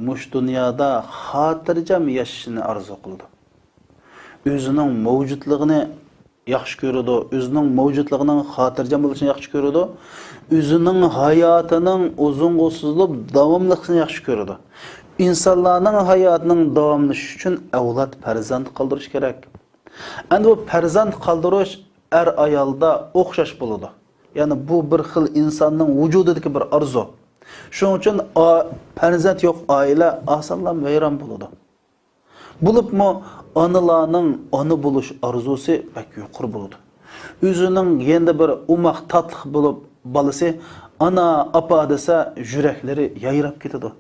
mush dunyoda xotirjam yashashni orzu qildi. O'zining mavjudligini yaxshi ko'radi, o'zining mavjudligining xotirjam bo'lishini yaxshi ko'radi, o'zining hayotining uzun-uzunlab davomliligini yaxshi ko'radi. İnsanlarning hayotining davomlashishi uchun avlod farzand qoldirish kerak. Endi bu farzand qoldirish er ayolda o'xshash bo'ladi. Ya'ni bu bir xil insonning vujudidagi bir arzu. Shuning uchun farzand yo'q oila osonlan vayron bo'ladi. Bo'libmi onalarning ona bo'lish arzusi pek yuqori bo'ladi. O'zining endi bir umoq tatliq bo'lib bolasi ana apa desa yuraklari yayrab ketadi.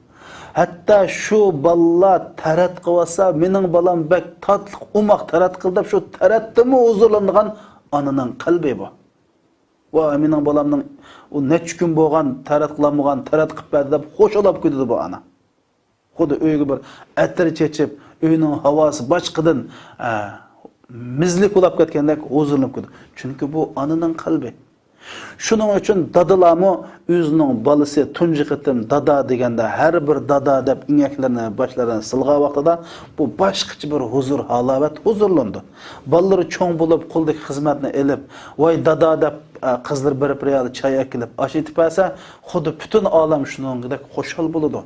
Hatta şu balla tarat qilsa, mening balam bek tatliq umoq tarat qildi, shu taratdimi huzurlangan ananing qalbi bu. Va mening balamning u necha kun bo'lgan tarat qilmagan, tarat qilib berdi deb xo'shalab ketdi bu ana. Xuddi uyga bir atir chechib, uyning havosi boshqadan mizlik bo'lib ketgandek huzurlanib ketdi. Chunki bu ananing qalbi. Shuning uchun dadalarmi o'zining balasi tunji qitim dada deganda har bir dada deb inaklarni boshlaridan silg'a vaqtida bu boshqacha bir huzur, halovat huzurlandi. Balları cho'ng bo'lib qo'ldagi xizmatni elib, voy dada deb qizlar bir-biriga choy akilib, osh etib bersa, xuddi butun olam shuningdek xo'shal bo'ladi.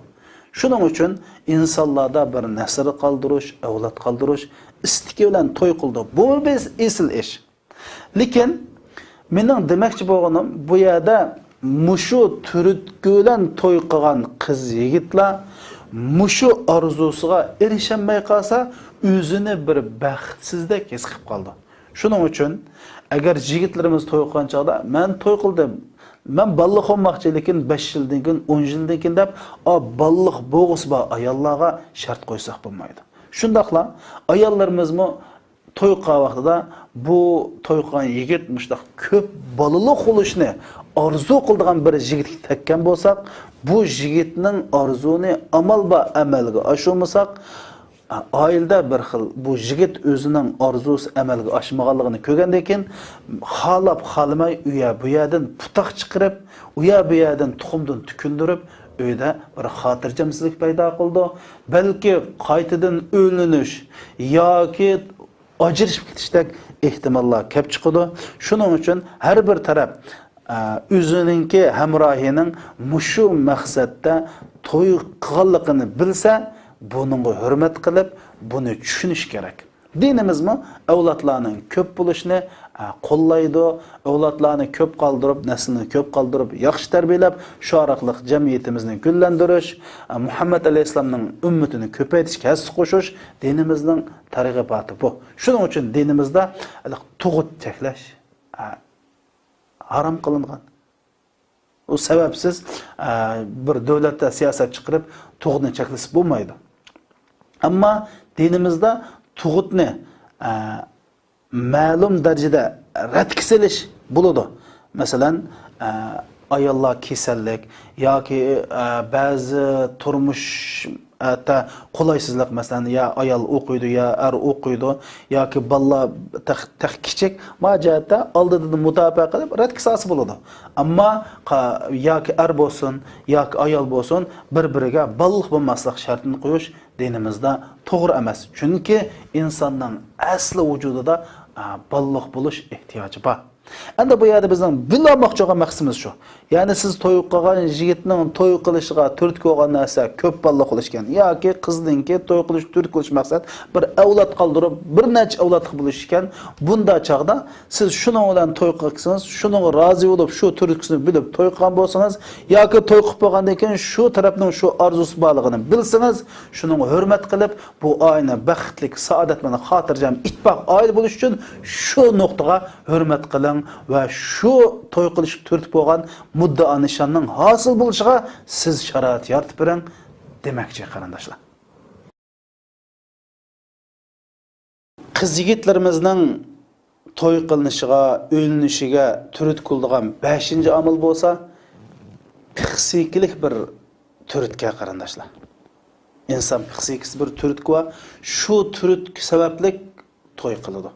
Shuning uchun insonlarda bir nasr qoldirish, avlod qoldirish istiki bilan to'y qildi. Bu biz esil ish. Lekin mening demoqchi bo'lganim bu yerda mushu turtkilan to'y qilgan qiz yigitlar mushu orzusiga erishamay qolsa, o'zini bir baxtsizlik his qilib qoldi. Shuning uchun agar yigitlarimiz to'y qilgan chog'da men to'y qildim, men balliq olmoqchi, lekin 5 yildan keyin 10 yildan keyin deb balliq bo'g'is bor ayollarga shart qo'ysak bo'lmaydi. Shundaqla ayollarimizmi to'y qilgan vaqtida bu to'y qilgan yigit mushtaq ko'p balaliq bo'lishni orzu qildigan bir yigitga tekkan bo'lsak, bu yigitning orzuni amal va amalga oshirmasak, oilada bir xil bu yigit o'zining orzusi amalga oshmaganligini ko'rgandan keyin xalab xalimay bu yerdan putoq chiqarib, bu yerdan tuxumdan tukundirib, uyda bir xotirjamsizlik paydo qildi. Balki qaytadan o'linish yoki ajrashib ketishdak ehtimollar kelib chiqadi. Shuning uchun har bir taraf o'zininki hamrohining mushu maqsadda to'y qilganligini bilsa, buningga hurmat qilib, buni tushunish kerak. Dinimizmi avlodlarning ko'p bo'lishini qo'llaydi, avlodlarni ko'p qoldirib, naslni ko'p qoldirib, yaxshi tarbiyalab, shu orqali jamiyatimizni gullantirish, Muhammad alayhisolamning ummatini ko'paytirishga hassa qo'shish dinimizning targ'iboti bu. Shuning uchun dinimizda tug'ut cheklash harom qilingan. O sebepsiz bir devlette siyaset çıkarıp tuğutni çekilisi bulmaydı. Ama dinimizde tuğutni ma'lum derecede retkisiliş buludu. Mesela ayollar kasallik yoki ba'zi turmush hatta qolaysizlik, masalan ya ayol o'qiydi ya er o'qiydi yoki balla kichik majatda oldidan mutofaa qilib rad qisasi bo'ladi. Ammo yoki er bo'lsin yoki ayol bo'lsin bir-biriga balliq bo'lmaslik shartini qo'yish dinimizda to'g'ri emas. Chunki insonning asli vujudida balliq bo'lish ehtiyoji bor. Endi bu yerda bizning bilmoqchi bo'lgan maqsadimiz shu. Ya'ni siz to'y qilgan yigitning to'y qilishiga turtki bo'lgan narsa ko'p balla qilishgan yoki qizninki to'y qilish turtki qilish maqsad bir avlod qoldirib bir necha avlod qilish ekan. Bunda chaqda siz shuning bilan to'y qilsangiz, shuning rozi bo'lib shu turtkisini bilib to'y qilgan bo'lsangiz yoki to'y qilib bo'lgandan keyin shu tarafning shu orzusi borligini bilsangiz, shuning hurmat qilib bu oilani baxtlik, saodat bilan xotirjam ittifoq oila bo'lish uchun shu nuqtaga hurmat qiling ve şu to'y qilish turtib bo'lgan muddao nishonning hosil bo'lishiga siz sharoit yaratib bering demoqchi qarindoshlar. Qiz yigitlarimizning to'y qilinishiga, o'linishiga turtib qildigan 5-omil bo'lsa, psixiklik bir turtga qarindoshlar. İnson psixikasi bir turtki va shu turtki sababli to'y qiladi.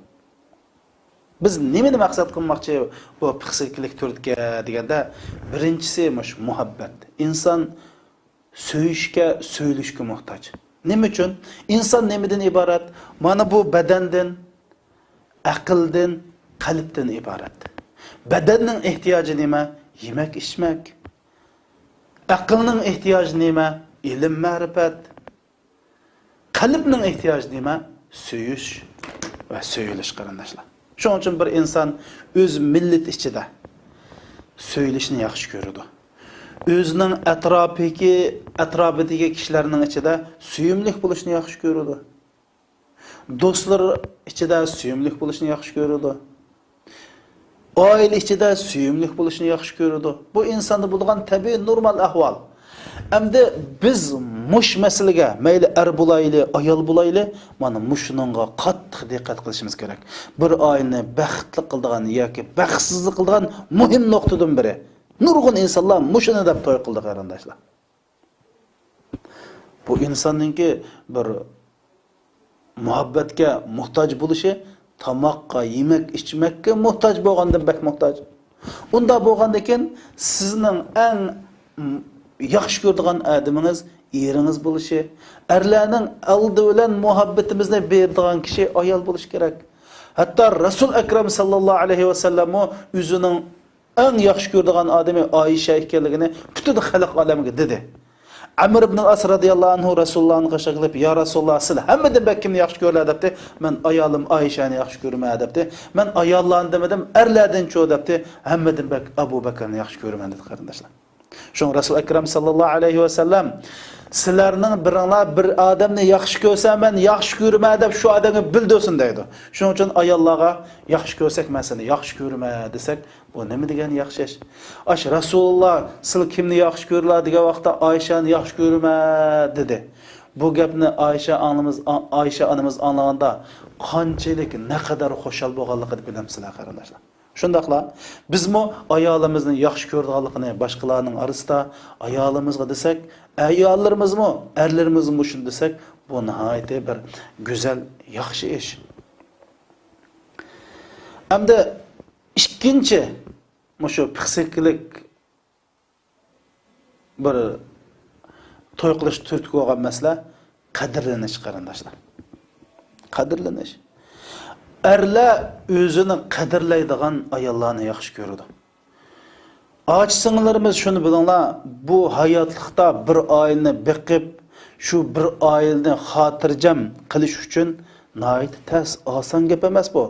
Biz nimani maqsad qilmoqchi bu psixiklik turtga deganda, birinchisi muhabbat. İnson söýüşke, söýülüşke muhtaç. Nima uchun? İnson nimidan iborat? Mana bu badandan, aqldan, qalbdan iborat. Badanning ehtiyoji nima? Yemek, içmek. Aqlning ehtiyoji nima? Ilm, ma'rifat. Qalbning ehtiyoji nima? Söýüş va söýülish qarindoshlar. Şunun için bir insan öz millet içinde söyleyişini yaxşı görürdü. Özünün etrafındaki kişilerinin içinde süyümlük buluşunu yaxşı görürdü. Dostlar içinde süyümlük buluşunu yaxşı görürdü. Aile içinde süyümlük buluşunu yaxşı görürdü. Bu insanda bulgan tabii normal ahval. Endi biz mush masalaga mayli er bulayli, ayol bulayli, mana mushuningga qattiq diqqat qilishimiz kerak. Bir oilani baxtli qildigan yoki baxtsizlik qildigan muhim nuqtadan biri. Nurg'un insonlar mushuni deb to'y qildi qarindoshlar. Bu insonningki bir muhabbatga muhtoj bo'lishi, tamoqqa, yemek, ichmakka muhtoj bo'lgandan bak muhtoj. Unda bo'lgandan keyin sizning eng yaxshi ko'radigan adamınız, eriniz bo'lishi, erlarning aldi bilan muhabbatimizni beradigan kishi ayol bo'lishi kerak. Hatta Rasul Akram sallallohu alayhi va sallam o'zining eng yaxshi ko'radigan odami Oyisha ekanligini butun xalq olamiga dedi. Amr ibn al-As radhiyallohu anhu Rasulullohni qashqilib, "Ya Rasululloh, siz hammadan kimni yaxshi ko'rlar?" debdi. "Men ayolim Oyishani yaxshi ko'raman" debdi. "Men ayollarni demadim, erlardan cho" debdi. "Hammadan Abu Bakrni yaxshi ko'raman" dedi qarindoshlar. Şun Resul Ekrem sallallahu aleyhi ve sellem sizlerinin birinler bir adamni yaxshi ko'rsa men yaxshi ko'raman deb shu odamga bildirsin deydi. Shuning uchun ayollarga yaxshi ko'rsak, men seni yaxshi ko'raman desek, bu nima degan yaxshi ish? Ash Rasululloh siz kimni yaxshi ko'rlar degan vaqtda Oyishani yaxshi ko'raman dedi. Bu gapni Oyisha onamiz anlaganda qanchalik ne kadar xo'shal bo'lganligini bilamsizlar qarindoshlar. Şundaqla bizmi ayolimizni yaxshi ko'rganligini boshqalarning orasida ayolimizga desek, ayollarımizmi, erlarimizmi shuni desek, bu nihoyatda bir go'zal, yaxshi ish. Hamda ikkinchi shu psixiklik bir to'y qilish turtki bo'lgan masala qadrlanish qarindoshlar. Qadrlanish. Erler özünü qadrlaydigan ayollarni yaxshi ko'radi. Ağaç singillarimiz şunu bilinglar, bu hayotlikda bir oilani beqib, shu bir oilani xotirjam qilish uchun nihoyat tas, oson gap emas bu.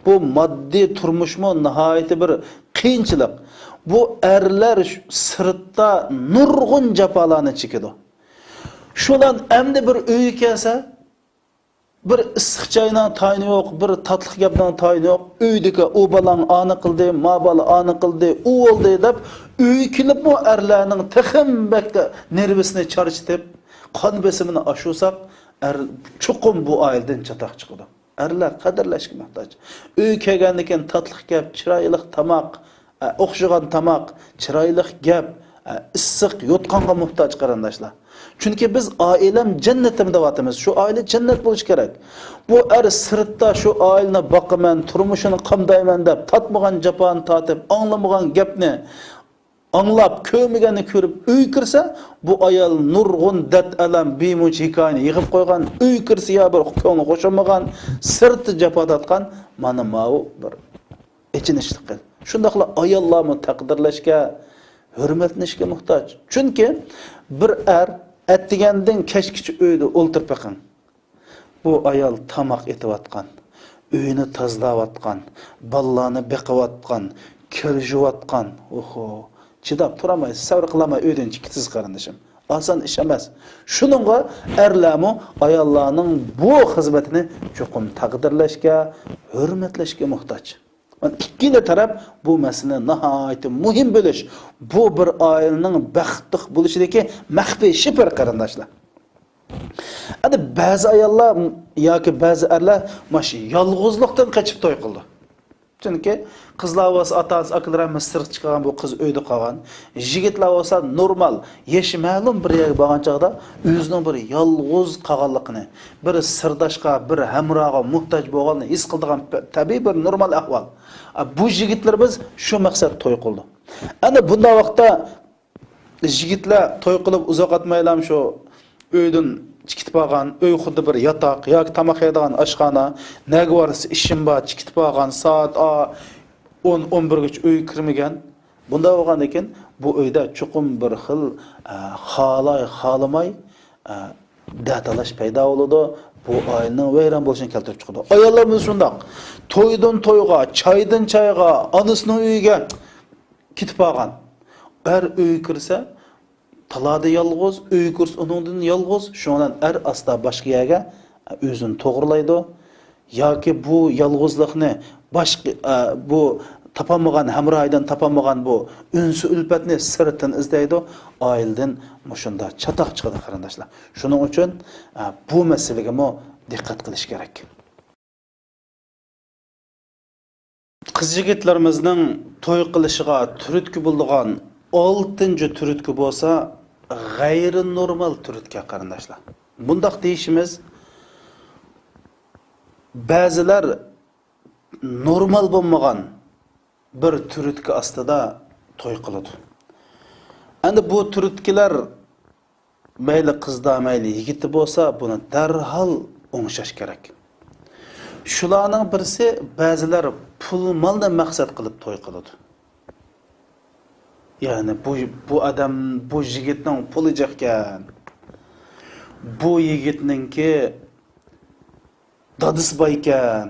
Bu moddiy turmushmi nihoyat bir qiyinchilik. Bu erlar sirtda nurg'un jafolarni chekadi. Shulan endi bir uy kelsa, bir issiq joyning tayini yo'q, bir tatlı gapning tayini yo'q. Uydagi u balang ani qildi, ma bola ani qildi, u oldi deb uy kelib bu erlarning taxim bakka nervisini charchitib, qon besimini oshursak, er chuqum bu oildan chatoq chiqadi. Erlar qadrlashga muhtoj. Uy kelgandan keyin tatlı gap, chiroyli tomoq, o'xshagan tomoq, chiroyli gap, issiq yotqonga muhtoj qarindoshlar. Chunki biz oilam jannatim deyapmiz. Shu oila jannat bo'lish kerak. Bu er sirtda shu oilani boqaman, turmushini qamdayman deb tatmagan jafoni tatib, anglamagan gapni anglab, ko'rmaganni ko'rib uy kirsa, bu ayol nurg'un dard alam bemuj hikoyani yig'ib qo'ygan, uy kirsa ya bir ko'ngli qo'shilmagan, sirti jafo tatgan, mana bu bir ichinishlik qil. Shundaqla ayollarni taqdirlashga, hurmatlashga muhtoj. Chunki bir er ettigandan kechgacha uyda o'ltirib baqing. Bu ayol tamoq etayotgan, uyini tozalayotgan, ballarni beqayotgan, kirjiyotgan. Oho, chidab turamaysiz, sabr qilamay uydan chiqsiz qarindoshim. Oson ish emas. Shuningga erlarmi ayollarning bu xizmatini cho'qim taqdirlashga, hurmatlashga muhtoj. İkkili taraf bu mesele nihayet muhim bölüş. Bu bir ailenin baxtli bo'lishidagi maxfiy şifr qarindoshlar. Hadi bazı ayollar yoki bazı erlar maşı yolg'izlikdan qochib to'y qildi. Chunki qizlar bo'lsa otasi akalar misr chiqqan bu qiz uyda qolgan. Yigitlar bo'lsa normal, yeshi ma'lum bir yerga borgan chaqda o'zining bir yolg'iz qolganligini, bir sirdoshga, bir hamroga muhtoj bo'lganini his qiladigan tabiiy bir normal ahvol. Bu yigitlar biz shu maqsad to'y qildi. Ana bunday vaqtda yigitlar to'y qilib uzoq o'tmaylam shu uydan chiqib olgan, uy xuddi bir yotoq yoki tomoq yeydigan oshxona, nega borsa ishim bor, chiqib olgan soat 10-11 gacha uy kirmagan. Bunda bo'lgandan keyin bu uyda chuqum bir xil xolamay datalash paydo bo'ladi. Bu oilaning vayron bo'lishini keltirib chiqadi. Ayollarimiz shundoq. To'ydan to'yga, choydan choyga, onasining uyiga ketib olgan. Bir uy kirsa, talada yolg'iz, uy kirsa uningdan yolg'iz, shundan asta boshqa yerga o'zini to'g'rilaydi. Yoki bu yolg'izlikni boshqa bu tapamagan hamroydan tapamagan bu unsi ulfatni sirtin izlaydi, oildan mushunda chatoq chiqadi qarindoshlar. Shuning uchun bu masalaga mo diqqat qilish kerak. Qiz yigitlarimizning to'y qilishiga turtki bo'lgan 6-turtki bo'lsa, g'ayri normal turtki qarindoshlar. Bundaq deyishimiz ba'zilar normal bo'lmagan bir turtki ostida to'y qiladi. Endi bu turtkilar mayli qizda mayli yigiti bo'lsa, buni darhol o'ngshash kerak. Shularning birisi ba'zilar pul molni maqsad qilib to'y qiladi. Ya'ni bu odam bu yigitning puli jeqkan. Bu yigitninki dadisi boykan,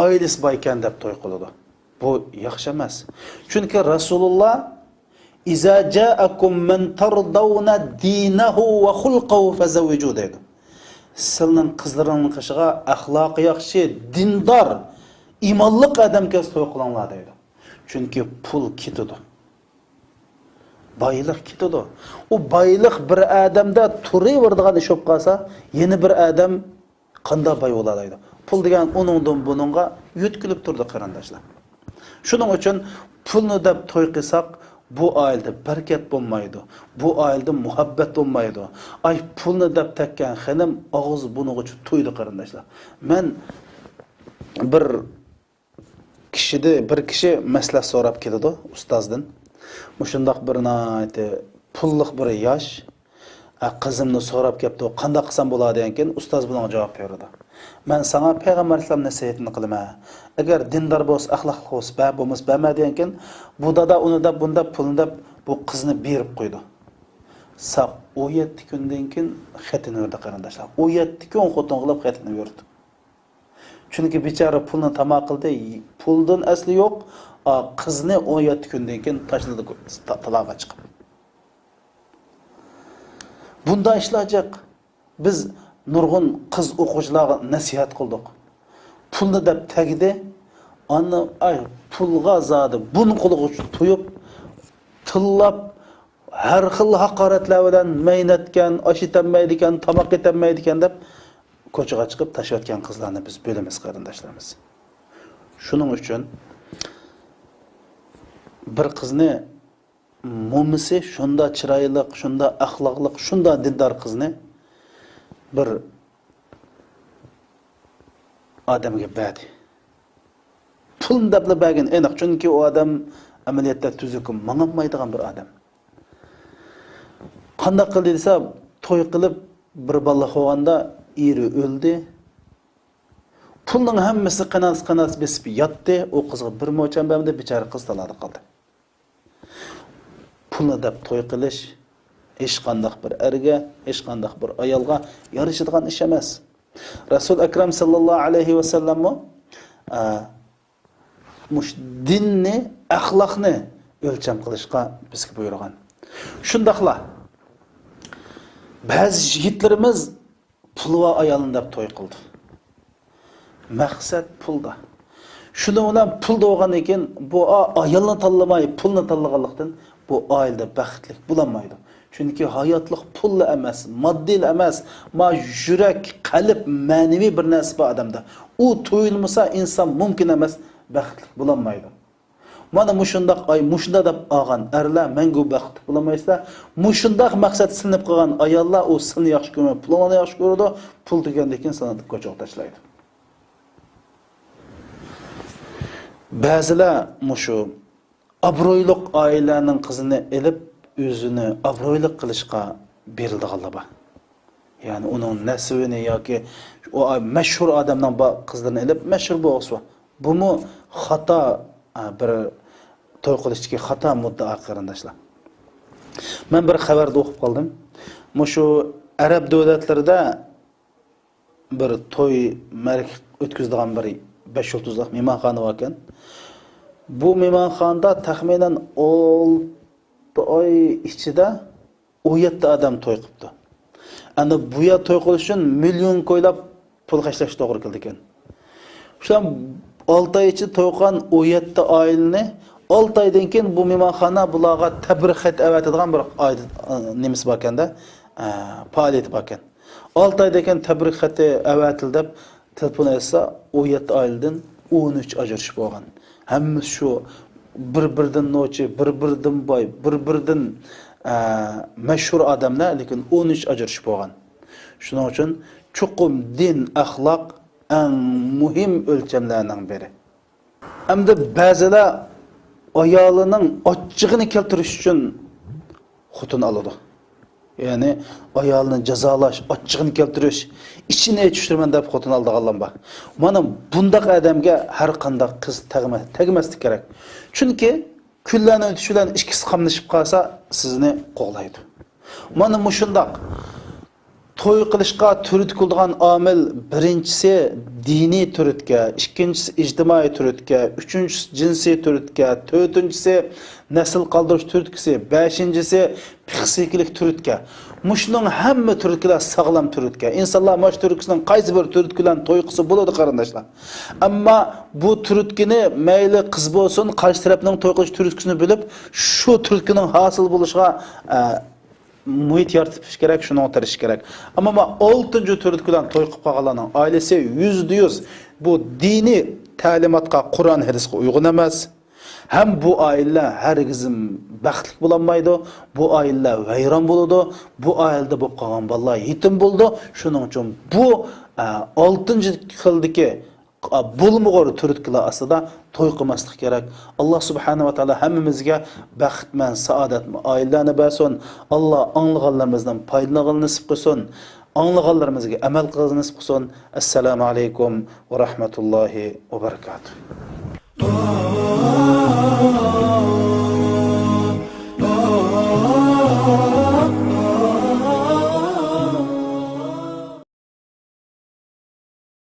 oilasi boykan deb to'y qiladi. Bu yaxshi emas. Chunki Rasululloh "Iza ja'akum man tardawna dinahu wa khulquhu fazawiju" dedi. Sizning qizlaringning qishiga axloqi yaxshi, dindor, iymonli odamga to'y qilinglar dedi. Chunki pul ketadi. Boylik ketadi. U boylik bir odamda turaveradigan ish bo'lib qolsa, yeni bir odam qanday boy bo'laydi? Pul degan uningdan buningga yutkilib turdi qarindoshlar. Shuning uchun pulni deb to'y qilsak, bu oilada barkat bo'lmaydi. Bu oilada muhabbat bo'lmaydi. Ay pulni deb takkan xonim og'iz bunuga to'ydi qarindoshlar. Men bir kishi maslahat so'rab keldi ustozdan. Mushundaq bir nayti pulliq bir yosh qizimni so'rab keldi. Qanday qilsam bo'ladi ekan? Ustoz bunga javob berdi. Men sana Peygamber Aleyhisselam nasihatini qilaman. Agar dindor bo'lsa, axloqli bo'lsa, bo'lmasa bermadi ekan, bu dada uni deb bunda pulni deb bu qizni berib qo'ydi. Saq 17 kundan keyin xatini berdi qarindoshlar. 17 kun xotin qilib xatini berdi. Chunki bechora pulni tamoq qildi, puldan asli yo'q, qizni 17 kundan keyin tashladi taloqqa chiqib. Bunda ishlajaq. Biz nurg'un qiz o'quvchilarga nasihat qildik. Pulni deb tagdi, ana ay pulga zodi buni qo'liga to'yib, tillab har xil haqoratlar bilan maynatgan, osh etolmaydi ekan, tomoq etolmaydi ekan deb ko'chaga chiqib tashlayotgan qizlarni biz bilamiz qarindoshlarimiz. Shuning uchun bir qizni mo'misi shunda chiroyli, shunda axloqli, shunda dindor qizni bir odamga berdi. Pul debla bergan aniq, chunki u odam amaliyotda tuzukum mang'olmaydigan bir odam. Qanday qildi desa, to'y qilib bir bola qo'yganda eri o'ldi. Pulning hammasi qanas besib yotdi. O qizga bir mo'cham berdi, bechora qiz talada qoldi. Pulni deb to'y qilish hech qanday bir erga, hech qanday bir ayolga yarashadigan ish emas. Rasul akram sallallohu alayhi va sallam mush dinni, axloqni o'lcham qilishga bizga buyurgan. Shundaqla ba'zi yigitlarimiz pul va ayolni deb to'y qildi. Maqsad pulda. Shuni bilan pul bo'lgan ekan, bu ayolni tanlamay, pulni tanlaganlikdan bu oilada baxtli bo'lamaydi. Chunki hayotlik pulli emas, moddiy emas, ma yurak, qalb, ma'naviy bir narsa bor odamda. U to'yilmasa inson mumkin emas, baxtli bo'lamaydi. Mana mushundaq mushunda deb olgan erlar mangu baxt bo'lamaysa, mushundaq maqsad sinib qolgan ayollar u sini yaxshi ko'rmay, pulni yaxshi ko'radi, pul degandan keyin sanatni ko'chaga tashlaydi. Ba'zilar mushu obro'yli oilaning qizini elib o'zini obro'yli qilishga berildiganlar bor. Ya'ni uning nasibini yoki o mashhur odamning qizlarini elib mashhur bo'lsa, bu mu xato bir to'y qilishdagi xato muddao qarindoshlar. Men bir xabarda o'qib qoldim. Mushu arab davlatlarida bir to'y mark o'tkazadigan bir 5 yıldızlıq mehmanxona var ekan. Bu mehmanxonada taxminan 6 oy ichida 17 odam to'y qilibdi. Ana bu yer to'y qilish uchun million qo'ylab pul xarjlash to'g'ri keldi ekan. Shular 6 oy ichida to'y qilgan 17 oilani 6 oydan keyin bu mehmanxona bularga tabrik xat avatadigan bir nemisi bor ekanda, faoliyat bor ekan. 6 oydan keyin tabrik xati avatildi deb telefon etse 17 ayıldan 13 ajrışıp olgan. Hemmisi şu bir-birden noçi, bir-birden boy, bir-birden meşhur adamlar, lekin 13 ajrışıp olgan. Şunun için çokum din, ahlak en muhim ölçemlerden biri. Hem de bazılar ayalının açığını keltiriş için xutun alıdı. Yani ayalını cezalaş, açığını keltiriş, içine düşürmen deb xotun aldığanlar bor. Mana bundaq adamga har qanday qiz tegmaslik kerak. Chunki kunlarni o'tish bilan ikkisi qamlashib qolsa, sizni qo'g'laydi. Mana mushundaq to'y qilishga turtkidigan omil birinchisi diniy turtga, ikkinchisi ijtimoiy turtga, uchinchisi jinsiy turtga, to'rtinchisi nasl qoldirish turtkisi, beshinchisi psixikalik turtga. Mushning hamma turtkilar sog'lom turtga. Insonlar mash turtkisining qaysi bir turtkilan to'y qilsa bo'ladi qarindoshlar. Ammo bu turtkini mayli qiz bo'lsin, qarshi tarafning to'y qilish turtkisini bilib, shu turtkining hosil bo'lishiga muhit yaratish kerak, shuni o'tirish kerak. Ammo 6-turtkidan to'y qilib qolganlarning oilasi %100 bu diniy ta'limotga, Qur'on hadisga uyg'un emas. Hem bu aileler herkesin baxtlik bulanmaydı, bu aileler vayron bo'ladi, bu ailede bu qolgan bolalar yetim bo'ldi. Shuning uchun bu 6-xildagi bo'lmag'or turtkilar aslida to'y qilmaslik kerak. Alloh subhanahu va taolo hammamizga baxtman, saodatli oilalarni bersin. Alloh anglag'anlarimizdan foydalanishni nasib qilsin. Anglag'anlarimizga amal qilishni nasib qilsin. Assalomu alaykum va rahmatullohi va barakatuh.